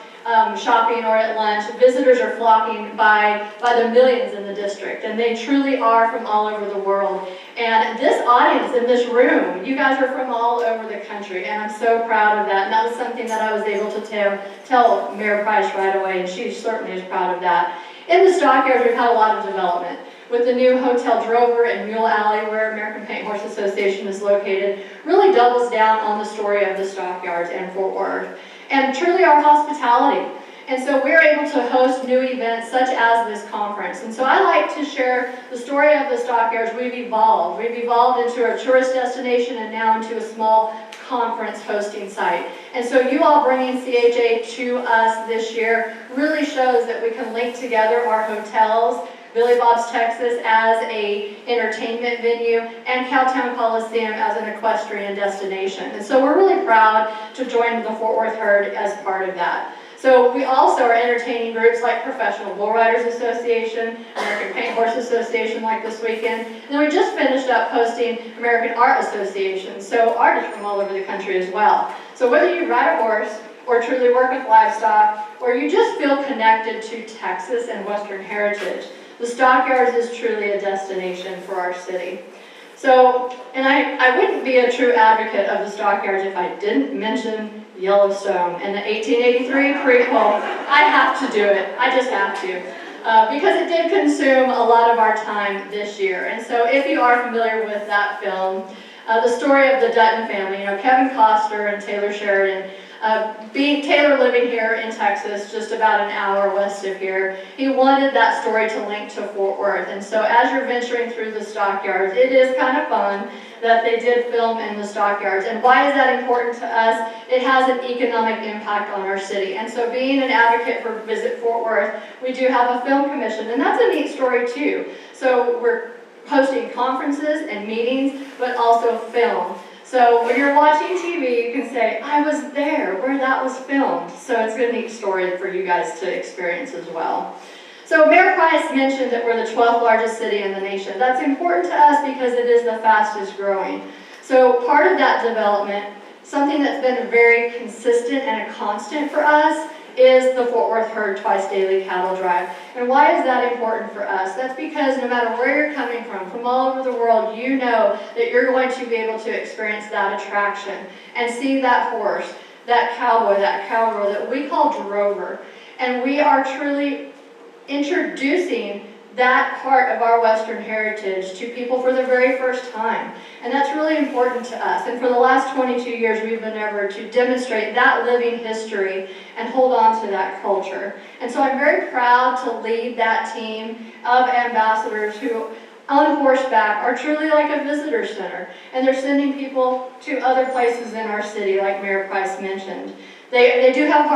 shopping or at lunch, visitors are flocking by the millions in the district, and they truly are from all over the world. And this audience in this room, you guys are from all over the country, and I'm so proud of that. And that was something that I was able to tell Mayor Price right away, and she certainly is proud of that. In the stockyards, we've had a lot of development. With the new Hotel Drover and Mule Alley, where American Paint Horse Association is located, really doubles down on the story of the stockyards and Fort Worth, and truly our hospitality. And so we're able to host new events such as this conference. And so I like to share the story of the stockyards. We've evolved. We've evolved into a tourist destination and now into a small conference hosting site. And so you all bringing CHA to us this year really shows that we can link together our hotels, Billy Bob's Texas as a entertainment venue, and Cowtown Coliseum as an equestrian destination. And so we're really proud to join the Fort Worth Herd as part of that. So we also are entertaining groups like Professional Bull Riders Association, American Paint Horse Association like this weekend, and then we just finished up hosting American Art Association, so artists from all over the country as well. So whether you ride a horse, or truly work with livestock, or you just feel connected to Texas and Western heritage, the Stockyards is truly a destination for our city. So, and I wouldn't be a true advocate of the Stockyards if I didn't mention Yellowstone and the 1883 prequel. I have to do it. I just have to. Because it did consume a lot of our time this year. And so if you are familiar with that film, the story of the Dutton family, Kevin Costner and Taylor Sheridan, Taylor living here in Texas, just about an hour west of here, he wanted that story to link to Fort Worth. And so as you're venturing through the stockyards, it is kind of fun that they did film in the stockyards. And why is that important to us? It has an economic impact on our city. And so being an advocate for Visit Fort Worth, we do have a film commission, and that's a neat story too. So we're hosting conferences and meetings, but also film. So when you're watching TV, you can say, I was there where that was filmed. So it's a neat story for you guys to experience as well. So Mayor Price mentioned that we're the 12th largest city in the nation. That's important to us because it is the fastest growing. So part of that development, something that's been very consistent and a constant for us, is the Fort Worth Herd Twice Daily Cattle Drive. And why is that important for us? That's because no matter where you're coming from all over the world, you know that you're going to be able to experience that attraction and see that horse, that cowboy, that cowgirl that we call drover. And we are truly introducing that part of our Western heritage to people for the very first time. And that's really important to us. And for the last 22 years, we've been able to demonstrate that living history and hold on to that culture. And so I'm very proud to lead that team of ambassadors who, on horseback, are truly like a visitor center. And they're sending people to other places in our city, like Mayor Price mentioned. They do have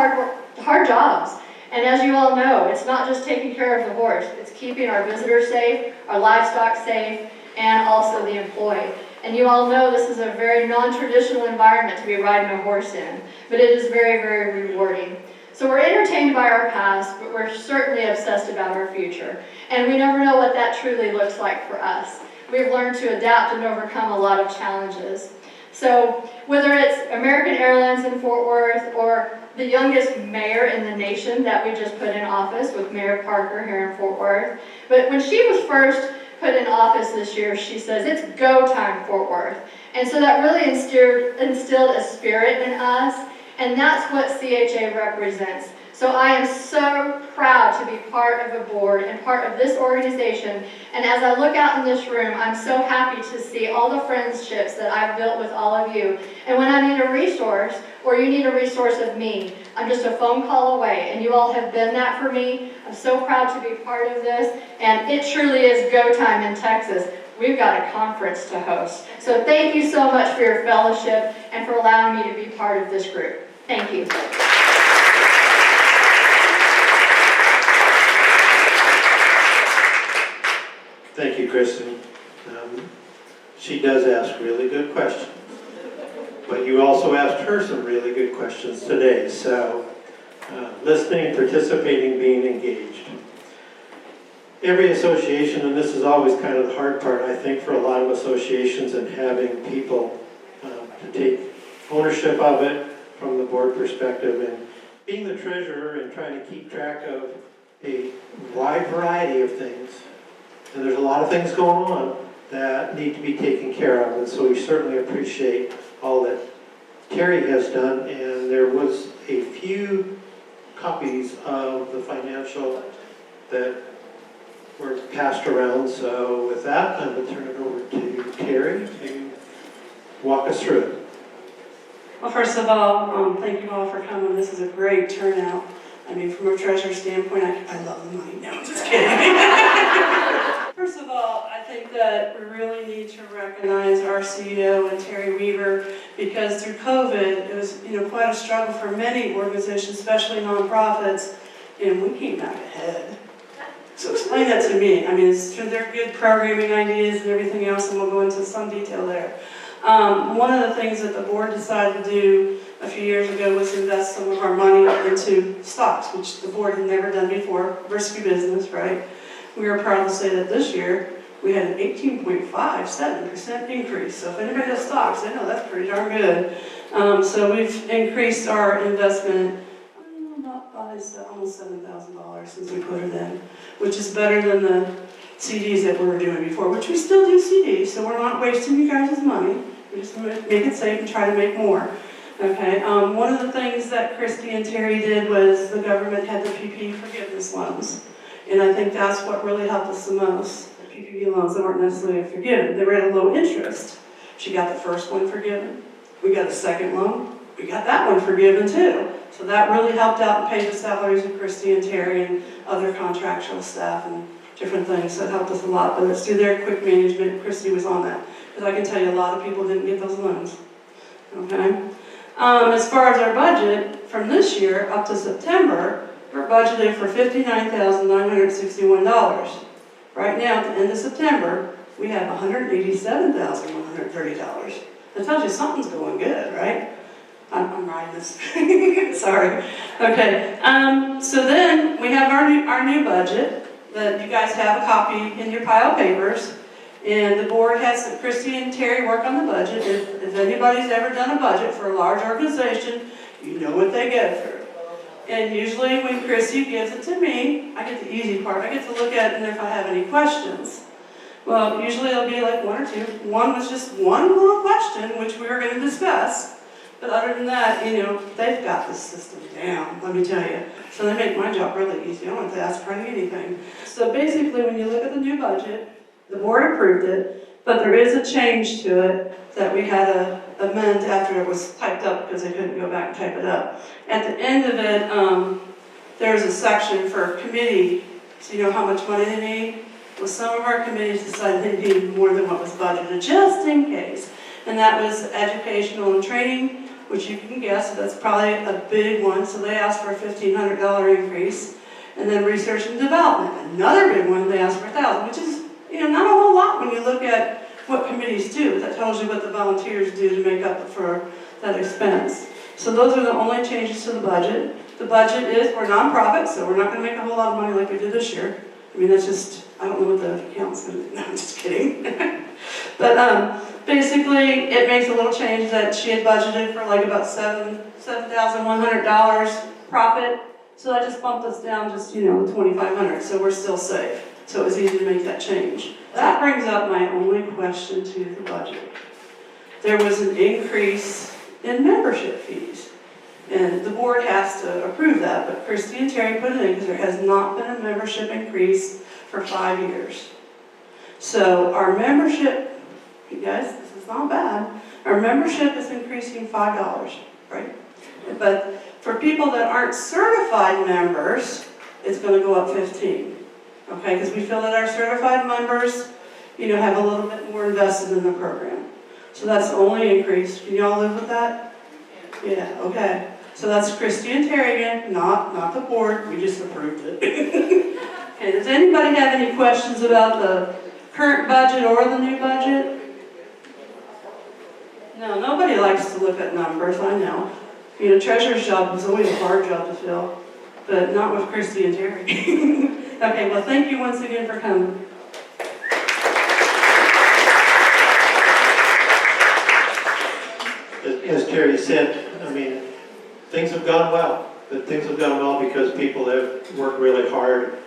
hard jobs. And as you all know, it's not just taking care of the horse, it's keeping our visitors safe, our livestock safe, and also the employee. And you all know this is a very non-traditional environment to be riding a horse in, but it is very, very rewarding. So we're entertained by our past, but we're certainly obsessed about our future. And we never know what that truly looks like for us. We've learned to adapt and overcome a lot of challenges. So whether it's American Airlines in Fort Worth or the youngest mayor in the nation that we just put in office with Mayor Parker here in Fort Worth. But when she was first put in office this year, she says, it's go time, Fort Worth. And so that really instilled a spirit in us, and that's what CHA represents. So I am so proud to be part of a board and part of this organization. And as I look out in this room, I'm so happy to see all the friendships that I've built with all of you. And when I need a resource, or you need a resource of me, I'm just a phone call away. And you all have been that for me. I'm so proud to be part of this. And it truly is go time in Texas. we've got a conference to host. So thank you so much for your fellowship and for allowing me to be part of this group. Thank you. Thank you, Kristen. She does ask really good questions. But you also asked her some really good questions today. So listening, participating, being engaged. Every association, and this is always kind of the hard part, I think, for a lot of associations, and having people to take ownership of it from the board perspective, and being the treasurer and trying to keep track of a wide variety of things. And there's a lot of things going on that need to be taken care of, and so we certainly appreciate all that Terry has done. And there was a few copies of the financial that were passed around. So with that, I'm going to turn it over to Terry to walk us through it. Well, first of all, thank you all for coming. This is a great turnout. I mean, from a treasurer standpoint, I love the money. No, I'm just kidding. First of all, I think that we really need to recognize our CEO and Terry Weaver, because through COVID, it was quite a struggle for many organizations, especially nonprofits, and we came out ahead. So explain that to me. I mean, it's through their good programming ideas and everything else, and we'll go into some detail there. One of the things that the board decided to do a few years ago was invest some of our money into stocks, which the board had never done before. Risky business, right? We are proud to say that this year we had an 18.57% increase. So if anybody does stocks, they know that's pretty darn good. So we've increased our investment not by almost $7,000 since we put it in, which is better than the CDs that we were doing before, which we still do CDs, so we're not wasting you guys' money. We just make it safe and try to make more. Okay. One of the things that Christy and Terry did was the government had the PPP forgiveness loans. And I think that's what really helped us the most. The PPP loans that weren't necessarily forgiven. They were at a low interest. She got the first one forgiven. We got a second loan. We got that one forgiven too. So that really helped out and paid the salaries of Christy and Terry and other contractual staff and different things. So it helped us a lot. But it's through their quick management. Christy was on that. Because I can tell you a lot of people didn't get those loans. Okay? As far as our budget, from this year up to September, we're budgeted for $59,961. Right now, at the end of September, we have $187,130. That tells you something's going good, right? I'm writing this. Sorry. Okay. So then we have our new budget that you guys have a copy in your pile of papers. And the board has Christy and Terry work on the budget. If anybody's ever done a budget for a large organization, you know what they go through. And usually when Christy gives it to me, I get the easy part. I get to look at it and if I have any questions. Well, usually it'll be like one or two. One was just one little question, which we were going to discuss. But other than that, they've got this system down, let me tell you. So they make my job really easy. I don't have to ask hardly anything. So basically, when you look at the new budget, the board approved it, but there is a change to it that we had to amend after it was typed up because they couldn't go back and type it up. At the end of it, there's a section for committee, so you know how much money they need. Well, some of our committees decided they needed more than what was budgeted, just in case. And that was educational and training, which you can guess, that's probably a big one. So they asked for a $1,500 increase. And then research and development, another big one, they asked for $1,000, which is not a whole lot when you look at what committees do. That tells you what the volunteers do to make up for that expense. So those are the only changes to the budget. The budget is, we're nonprofit, so we're not going to make a whole lot of money like we did this year. I mean, that's just, I don't know what the account's going to do. No, I'm just kidding. But basically, it makes a little change that she had budgeted for like about $7,100 profit. So that just bumped us down just, $2,500. So we're still safe. So it was easy to make that change. That brings up my only question to the budget. There was an increase in membership fees. And the board has to approve that, but Christy and Terry put it in because there has not been a membership increase for 5 years. So our membership, you guys, this is not bad. Our membership is increasing $5, right? But for people that aren't certified members, it's going to go up $15. Okay, because we feel that our certified members have a little bit more invested in the program. So that's the only increase. Can y'all live with that? Yeah, okay. So that's Christie and Terry again, not the board, we just approved it. Okay, does anybody have any questions about the current budget or the new budget? No, nobody likes to look at numbers, I know. Treasurer's job is always a hard job to fill, but not with Christie and Terry. Okay, well, thank you once again for coming. As Terry said, I mean, things have gone well, but things have gone well because people have worked really hard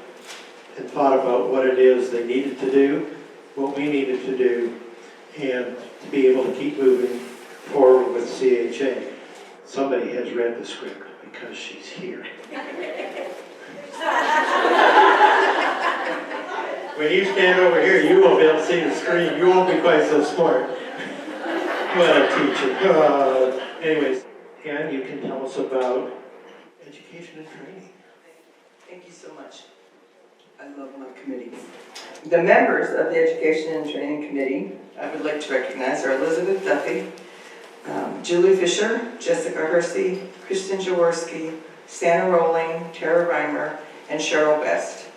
and thought about what it is they needed to do, what we needed to do, and to be able to keep moving forward with CHA. Somebody has read the script because she's here. When you stand over here, you won't be able to see the screen. You won't be quite so smart. What a teacher. Anyways, Ann, you can tell us about education and training. Thank you so much. I love my committees. The members of the Education and Training Committee, I would like to recognize are Elizabeth Duffy, Julie Fisher, Jessica Hersey, Kristen Jaworski, Santa Rowling, Tara Reimer, and Cheryl West.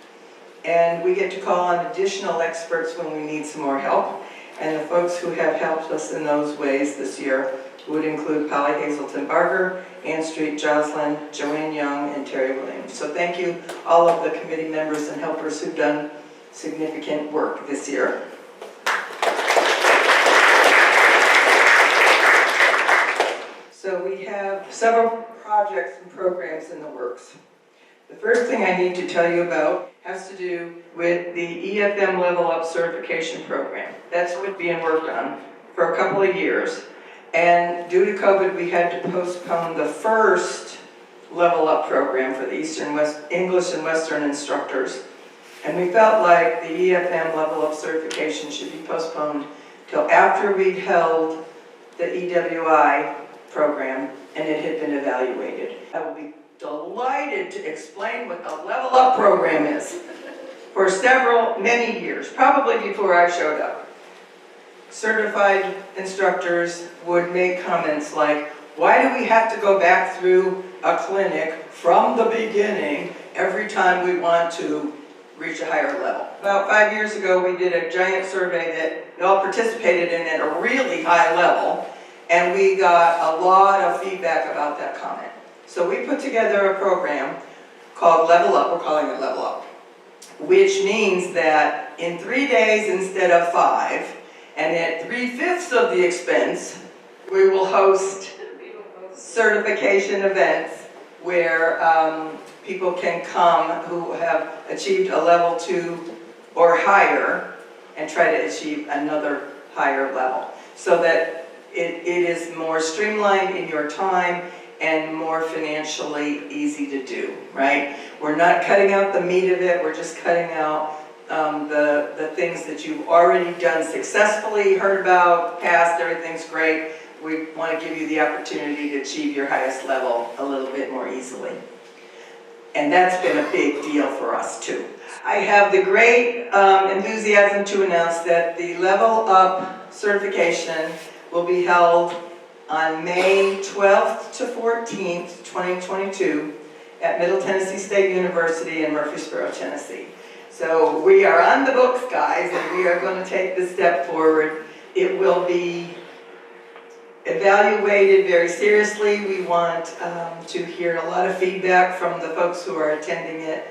And we get to call on additional experts when we need some more help. And the folks who have helped us in those ways this year would include Polly Hazelton Barger, Ann Street Joslin, Joanne Young, and Terry Williams. So thank you, all of the committee members and helpers who've done significant work this year. So we have several projects and programs in the works. The first thing I need to tell you about has to do with the EFM Level Up Certification Program. That's what's being worked on for a couple of years. And due to COVID, we had to postpone the first Level Up program for the English and Western instructors. And we felt like the EFM Level Up certification should be postponed till after we'd held the EWI program and it had been evaluated. I will be delighted to explain what the Level Up program is. For many years, probably before I showed up, certified instructors would make comments like, why do we have to go back through a clinic from the beginning every time we want to reach a higher level? About 5 years ago, we did a giant survey that we all participated in at a really high level, and we got a lot of feedback about that comment. So we put together a program called Level Up, we're calling it Level Up, which means that in 3 days instead of 5, and at 3/5 of the expense, we will host certification events where people can come who have achieved a level 2 or higher and try to achieve another higher level, so that it is more streamlined in your time and more financially easy to do, right? We're not cutting out the meat of it, we're just cutting out the things that you've already done successfully, heard about, passed, everything's great. We want to give you the opportunity to achieve your highest level a little bit more easily. And that's been a big deal for us too. I have the great enthusiasm to announce that the Level Up certification will be held on May 12th to 14th, 2022 at Middle Tennessee State University in Murfreesboro, Tennessee. So we are on the books, guys, and we are going to take this step forward. It will be evaluated very seriously. We want to hear a lot of feedback from the folks who are attending it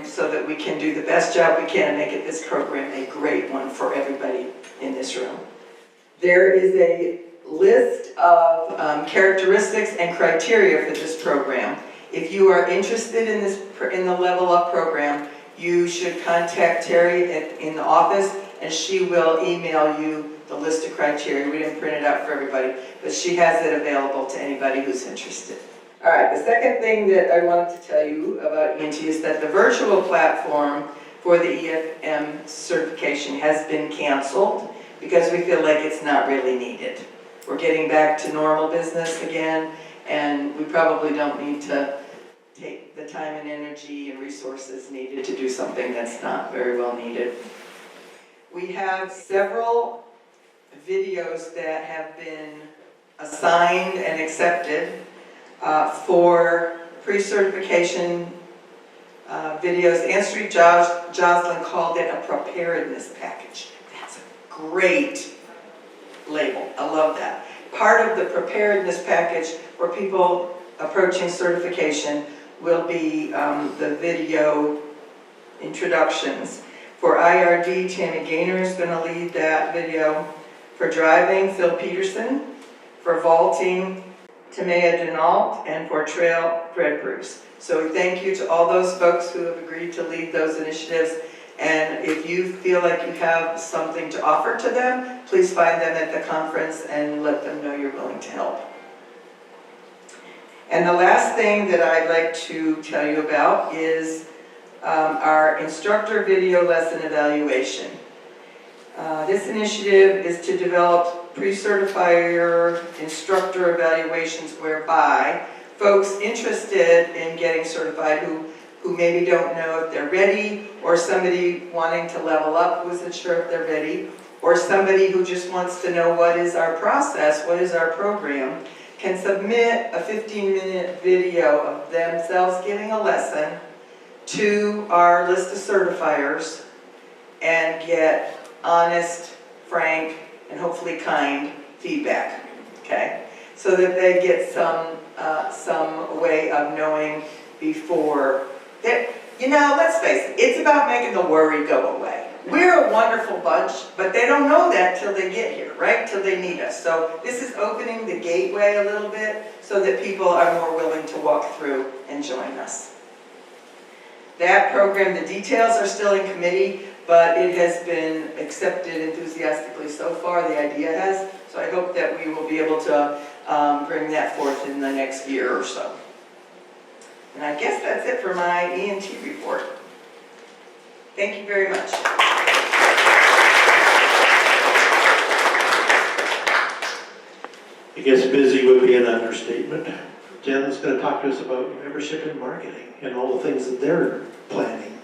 so that we can do the best job we can and make this program a great one for everybody in this room. There is a list of characteristics and criteria for this program. If you are interested in the Level Up program, you should contact Terry in the office, and she will email you the list of criteria. We didn't print it out for everybody, but she has it available to anybody who's interested. All right, the second thing that I wanted to tell you about ENT is that the virtual platform for the EFM certification has been canceled because we feel like it's not really needed. We're getting back to normal business again, and we probably don't need to take the time and energy and resources needed to do something that's not very well needed. We have several videos that have been assigned and accepted for pre-certification videos. Ann Street Joslin called it a preparedness package. That's a great label. I love that. Part of the preparedness package for people approaching certification will be the video introductions. For IRD, Tammy Gaynor is going to lead that video. For driving, Phil Peterson. For vaulting, Tamea Denault. And for trail, Fred Bruce. So thank you to all those folks who have agreed to lead those initiatives. And if you feel like you have something to offer to them, please find them at the conference and let them know you're willing to help. And the last thing that I'd like to tell you about is our instructor video lesson evaluation. This initiative is to develop pre-certifier instructor evaluations whereby folks interested in getting certified who maybe don't know if they're ready, or somebody wanting to level up who isn't sure if they're ready, or somebody who just wants to know what is our process, what is our program, can submit a 15-minute video of themselves giving a lesson to our list of certifiers and get honest, frank, and hopefully kind feedback, okay? So that they get some way of knowing before that, you know, let's face it, it's about making the worry go away. We're a wonderful bunch, but they don't know that till they get here, right? Till they need us. So this is opening the gateway a little bit so that people are more willing to walk through and join us. That program, the details are still in committee, but it has been accepted enthusiastically so far, the idea has. So I hope that we will be able to bring that forth in the next year or so. And I guess that's it for my E&T report. Thank you very much. I guess busy would be an understatement. Jan's going to talk to us about membership and marketing and all the things that they're planning.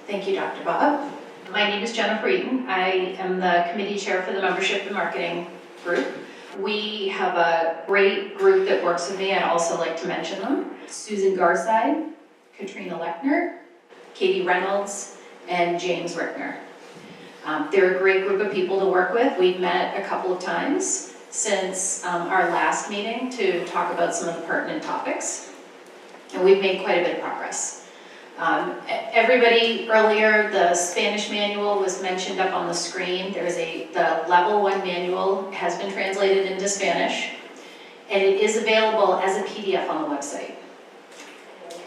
Thank you, Dr. Bob. My name is Jennifer Eaton. I am the committee chair for the membership and marketing group. We have a great group that works with me. I'd also like to mention them. Susan Garside, Katrina Lechner, Katie Reynolds, and James Rickner. They're a great group of people to work with. We've met a couple of times since our last meeting to talk about some of the pertinent topics. And we've made quite a bit of progress. Everybody earlier, the Spanish manual was mentioned up on the screen. There's the level 1 manual has been translated into Spanish, and it is available as a PDF on the website.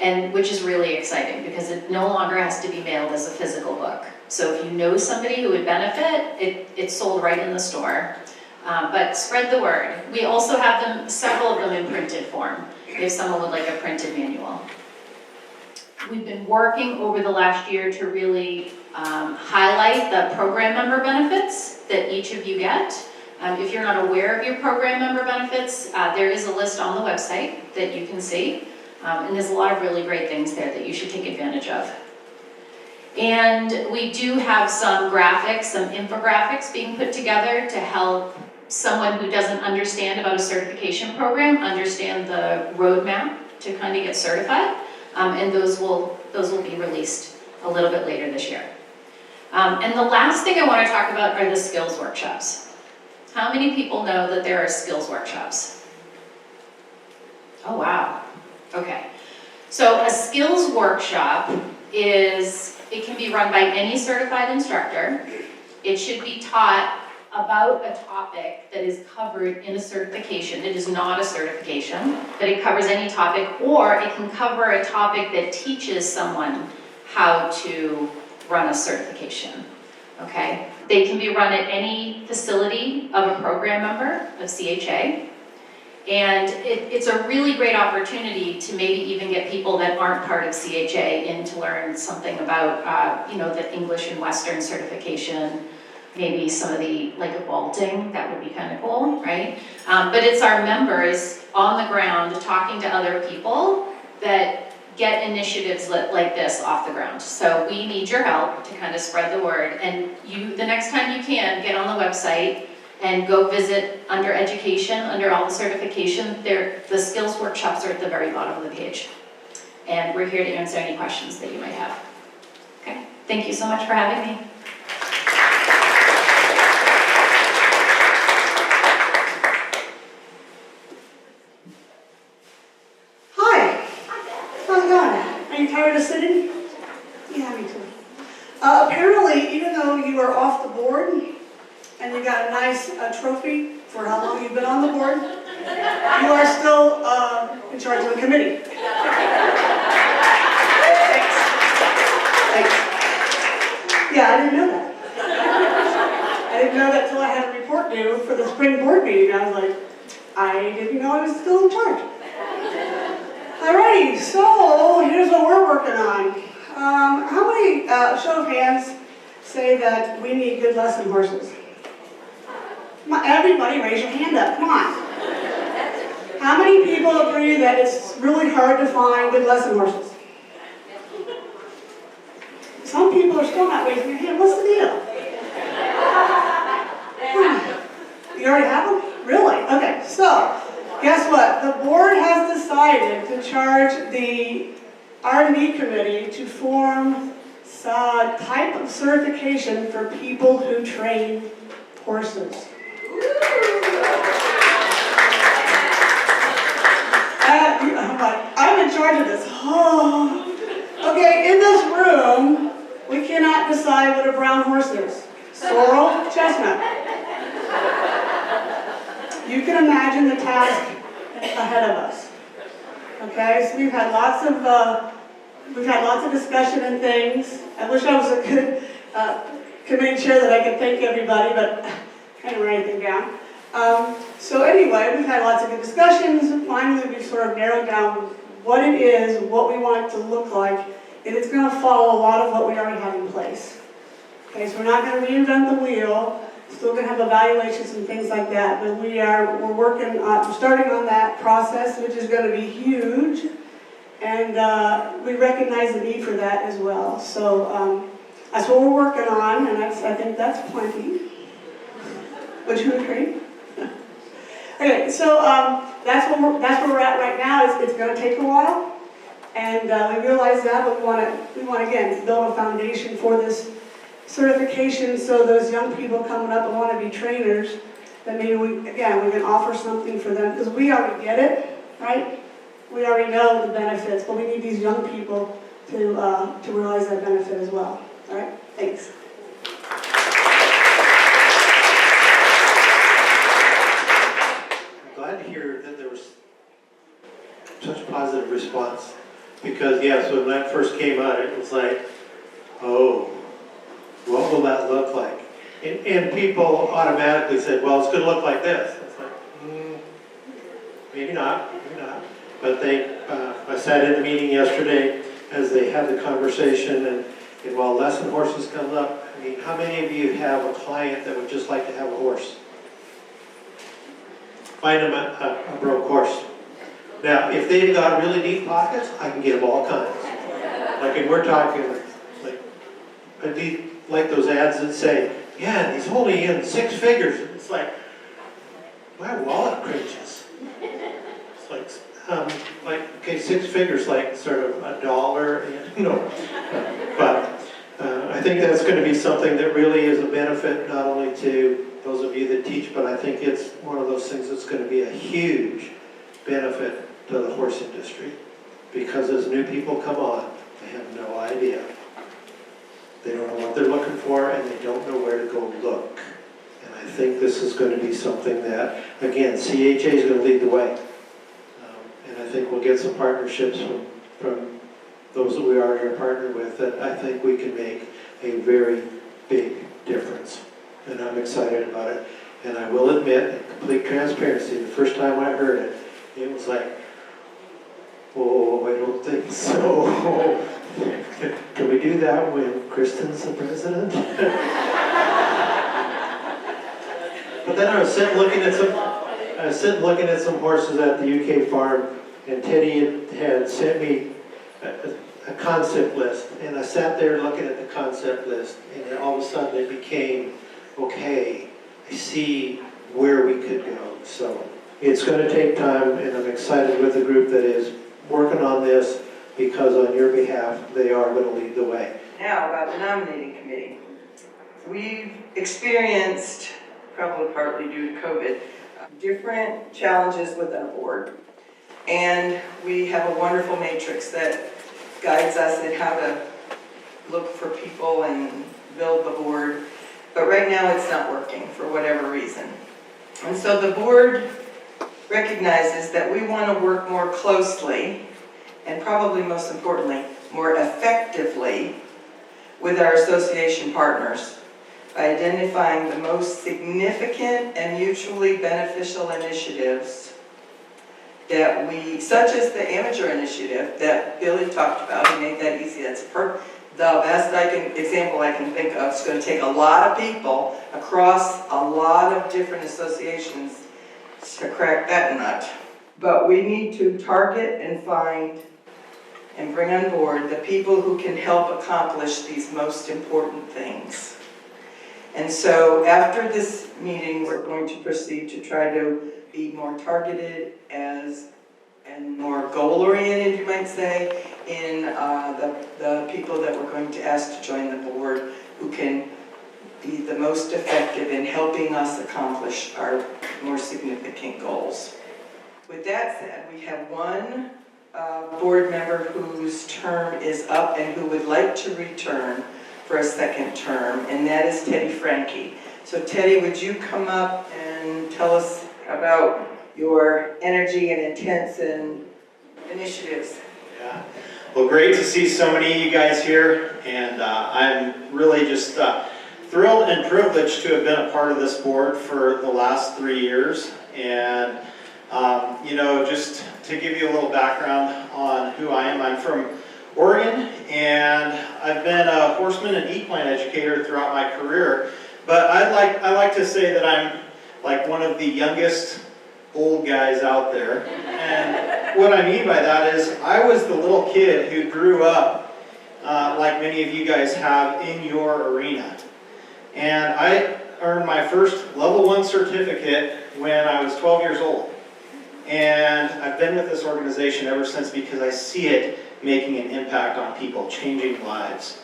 And which is really exciting because it no longer has to be mailed as a physical book. So if you know somebody who would benefit, it's sold right in the store. But spread the word. We also have them, several of them in printed form, if someone would like a printed manual. We've been working over the last year to really highlight the program member benefits that each of you get. If you're not aware of your program member benefits, there is a list on the website that you can see. And there's a lot of really great things there that you should take advantage of. And we do have some graphics, some infographics being put together to help someone who doesn't understand about a certification program understand the roadmap to kind of get certified. And those will be released a little bit later this year. And the last thing I want to talk about are the skills workshops. How many people know that there are skills workshops? Oh, wow. Okay. So a skills workshop it can be run by any certified instructor. It should be taught about a topic that is covered in a certification. It is not a certification, but it covers any topic, or it can cover a topic that teaches someone how to run a certification, okay? They can be run at any facility of a program member of CHA, and it's a really great opportunity to maybe even get people that aren't part of CHA in to learn something about, the English and Western certification, maybe some of the, like a vaulting, that would be kind of cool, right? But it's our members on the ground talking to other people that get initiatives like this off the ground. So we need your help to kind of spread the word. And you, the next time you can, get on the website and go visit under education, under all the certification. The skills workshops are at the very bottom of the page. And we're here to answer any questions that you might have. Okay, thank you so much for having me. Hi. How's it going? Are you tired of sitting? Yeah, me too. Apparently, even though you are off the board and you got a nice trophy for how long you've been on the board, you are still in charge of the committee. Thanks. Thanks. Yeah, I didn't know that. I didn't know that till I had a report due for the spring board meeting. I was like, I didn't know I was still in charge. Alrighty, so here's what we're working on. How many, show of hands, say that we need good lesson horses? Come on, everybody raise your hand up, come on. How many people agree that it's really hard to find good lesson horses? Some people are still not raising their hand. What's the deal? You already have them? Really? Okay, so guess what? The board has decided to charge the R&D committee to form a type of certification for people who train horses. I'm in charge of this. Oh. Okay, in this room, we cannot decide what a brown horse is. Sorrel, chestnut. You can imagine the task ahead of us. Okay, so we've had lots of discussion and things. I wish I was a good committee chair that I could thank everybody, but I can't write anything down. So anyway, we've had lots of good discussions. Finally, we've sort of narrowed down what it is, what we want it to look like, and it's going to follow a lot of what we already have in place. Okay, so we're not going to reinvent the wheel. Still going to have evaluations and things like that, but we're working on, starting on that process, which is going to be huge, and we recognize the need for that as well. So that's what we're working on, and I think that's plenty. Would you agree? Okay, so that's where we're at right now. It's going to take a while, and we realize that, but we want again build a foundation for this certification, so those young people coming up and want to be trainers, that maybe we can offer something for them, because we already get it, right? We already know the benefits, but we need these young people to realize that benefit as well. All right, thanks. I'm glad to hear that there was such positive response, because yeah, so when that first came out, it was like, oh, what will that look like? And people automatically said, well, it's going to look like this. It's like, maybe not. But I sat in the meeting yesterday as they had the conversation, and while lesson horses come up, I mean, how many of you have a client that would just like to have a horse? Find them a broke horse. Now, if they've got really deep pockets, I can get them all kinds. Like, and we're talking, like those ads that say, yeah, he's only in 6 figures. And it's like, my wallet cringes. It's like, okay, 6 figures, like sort of $1, you know. But I think that's going to be something that really is a benefit, not only to those of you that teach, but I think it's one of those things that's going to be a huge benefit to the horse industry. Because as new people come on, they have no idea. They don't know what they're looking for, and they don't know where to go look. And I think this is going to be something that, again, CHA is going to lead the way. And I think we'll get some partnerships from those that we already are partnered with that I think we can make a very big difference. And I'm excited about it. And I will admit, in complete transparency, the first time I heard it, it was like, oh, I don't think so. Can we do that when Kristen's the president? But then I was sitting looking at some horses at the UK farm, and Teddy had sent me a concept list, and I sat there looking at the concept list, and then all of a sudden it became, okay, I see where we could go. So it's going to take time, and I'm excited with the group that is working on this, because on your behalf, they are going to lead the way. Now, about the nominating committee. We've experienced, probably partly due to COVID, different challenges with our board. And we have a wonderful matrix that guides us in how to look for people and build the board. But right now it's not working for whatever reason. And so the board recognizes that we want to work more closely and probably most importantly, more effectively with our association partners by identifying the most significant and mutually beneficial initiatives that we, such as the amateur initiative that Billy talked about. He made that easy. That's the best example I can think of. It's going to take a lot of people across a lot of different associations to crack that nut. But we need to target and find and bring on board the people who can help accomplish these most important things. And so after this meeting, we're going to proceed to try to be more targeted and more goal-oriented, you might say, in the people that we're going to ask to join the board who can be the most effective in helping us accomplish our more significant goals. With that said, we have one board member whose term is up and who would like to return for a second term, and that is Teddy Frankie. So Teddy, would you come up and tell us about your energy and intents and initiatives? Yeah, well, great to see so many of you guys here, and I'm really just thrilled and privileged to have been a part of this board for the last 3 years. And you know, just to give you a little background on who I am, I'm from Oregon, and I've been a horseman and equine educator throughout my career. But I like to say that I'm like one of the youngest old guys out there. And what I mean by that is I was the little kid who grew up like many of you guys have in your arena. And I earned my first level 1 certificate when I was 12 years old. And I've been with this organization ever since because I see it making an impact on people, changing lives.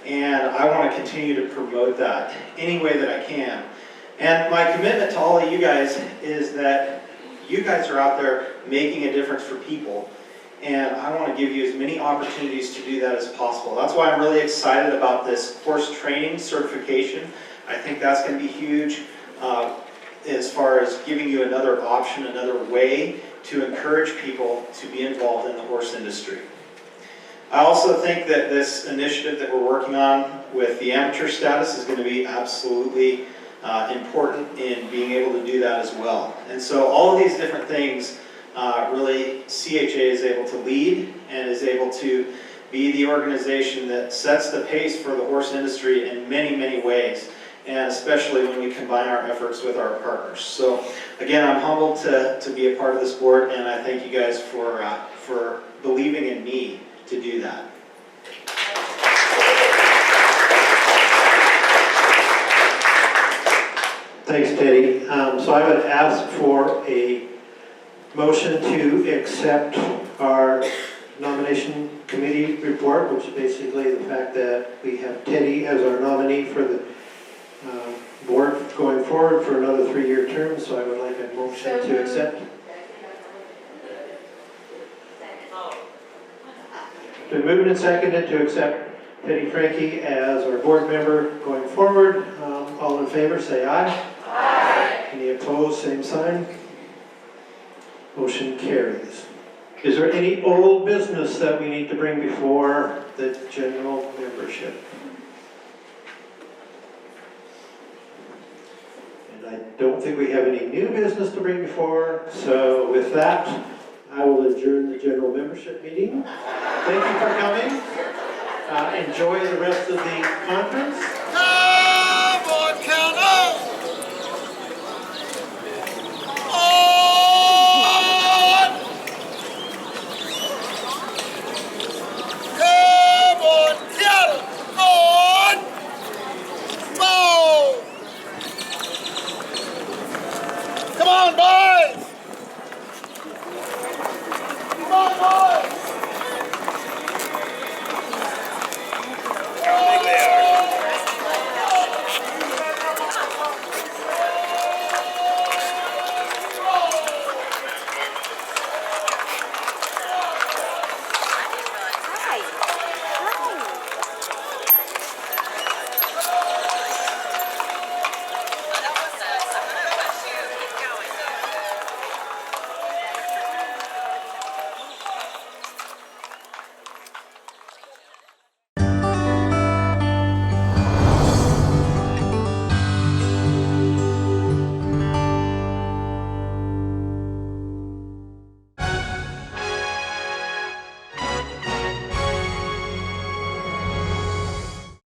And I want to continue to promote that any way that I can. And my commitment to all of you guys is that you guys are out there making a difference for people. And I want to give you as many opportunities to do that as possible. That's why I'm really excited about this horse training certification. I think that's going to be huge as far as giving you another option, another way to encourage people to be involved in the horse industry. I also think that this initiative that we're working on with the amateur status is going to be absolutely important in being able to do that as well. And so all of these different things really CHA is able to lead and is able to be the organization that sets the pace for the horse industry in many, many ways, and especially when we combine our efforts with our partners. So again, I'm humbled to be a part of this board, and I thank you guys for believing in me to do that. Thanks, Teddy. So I would ask for a motion to accept our nomination committee report, which is basically the fact that we have Teddy as our nominee for the board going forward for another 3-year term. So I would like a motion to accept. Been moved and seconded to accept Teddy Frankie as our board member going forward. All in favor, say aye. Aye. Any opposed, same sign. Motion carries. Is there any old business that we need to bring before the general membership? And I don't think we have any new business to bring before. So with that, I will adjourn the general membership meeting. Thank you for coming. Enjoy the rest of the conference.